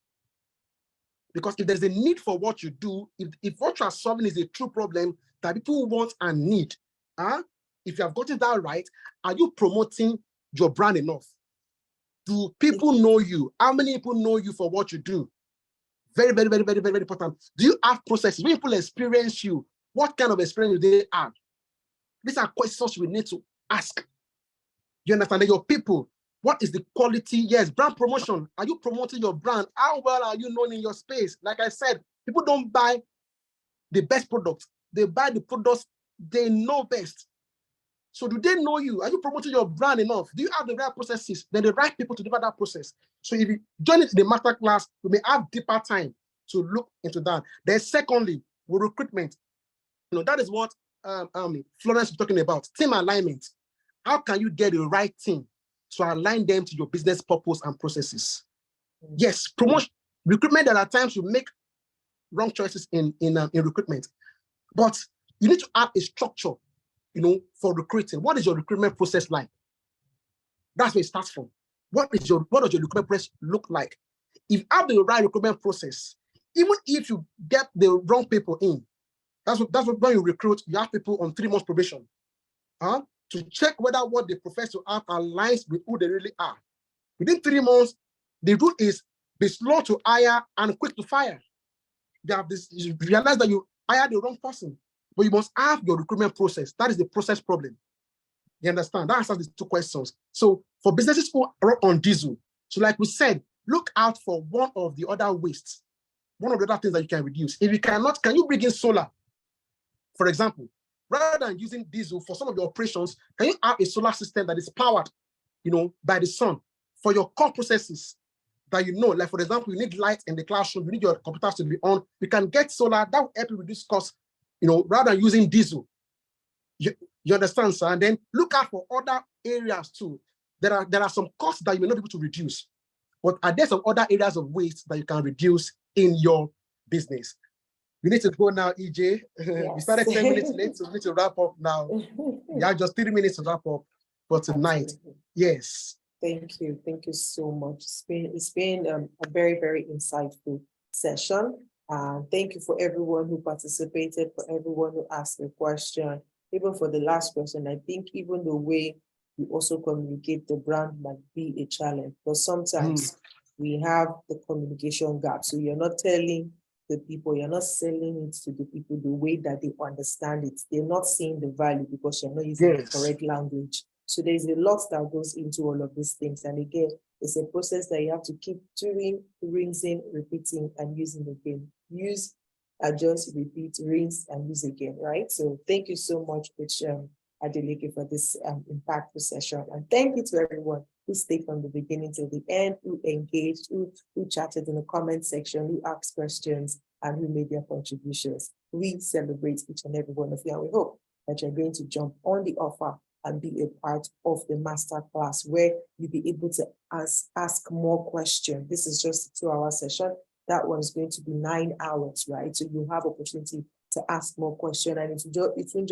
Because if there's a need for what you do, if what you are solving is a true problem that people want and need, if you have gotten that right, are you promoting your brand enough? Do people know you? How many people know you for what you do? Very, very, very, very, very, very important. Do you have processes? When people experience you, what kind of experience do they have? These are questions we need to ask. You understand? Your people, what is the quality? Yes, brand promotion. Are you promoting your brand? How well are you known in your space? Like I said, people don't buy the best products. They buy the products they know best. So do they know you? Are you promoting your brand enough? Do you have the right processes? Then the right people to deliver that process. So if you join into the master class, we may have deeper time to look into that. Then secondly, with recruitment, that is what Florence is talking about, team alignment. How can you get the right team to align them to your business purpose and processes? Yes, promotion, recruitment, there are times you make wrong choices in recruitment, but you need to have a structure, for recruiting. What is your recruitment process like? That's where it starts from. What does your recruitment process look like? If you have the right recruitment process, even if you get the wrong people in, that's what when you recruit, you have people on 3 months probation, to check whether what they profess to have aligns with who they really are. Within 3 months, the rule is be slow to hire and quick to fire. You realize that you hired the wrong person, but you must have your recruitment process. That is the process problem. You understand? That answers the 2 questions. So for businesses who are on diesel, so like we said, look out for one of the other wastes, one of the other things that you can reduce. If you cannot, can you bring in solar? For example, rather than using diesel for some of your operations, can you have a solar system that is powered, by the sun for your core processes that like, for example, you need light in the classroom, you need your computers to be on. You can get solar that will help you reduce costs, rather than using diesel. You understand, sir? And then look out for other areas too. There are some costs that you may not be able to reduce, but are there some other areas of waste that you can reduce in your business. We need to go now, EJ. We started 10 minutes late, so we need to wrap up now. Yeah, just 3 minutes to wrap up for tonight. Absolutely. Yes. Thank you. Thank you so much. It's been a very, very insightful session. Thank you for everyone who participated, for everyone who asked a question, even for the last question. I think even the way you also communicate the brand might be a challenge, because sometimes we have the communication gap. So you're not telling the people, you're not selling it to the people the way that they understand it. They're not seeing the value because you're not using the correct language. So there's a lot that goes into all of these things. And again, it's a process that you have to keep doing, rinsing, repeating, and using again. Use, adjust, repeat, rinse, and use again, right? So thank you so much, Coach Adeleke, for this impactful session. And thank you to everyone who stayed from the beginning till the end, who engaged, who chatted in the comment section, who asked questions, and who made their contributions. We celebrate each and every one of you, and we hope that you're going to jump on the offer and be a part of the masterclass where you'll be able to ask more questions. This is just a 2-hour session. That one is going to be 9 hours, right? So you have opportunity to ask more questions, and it won't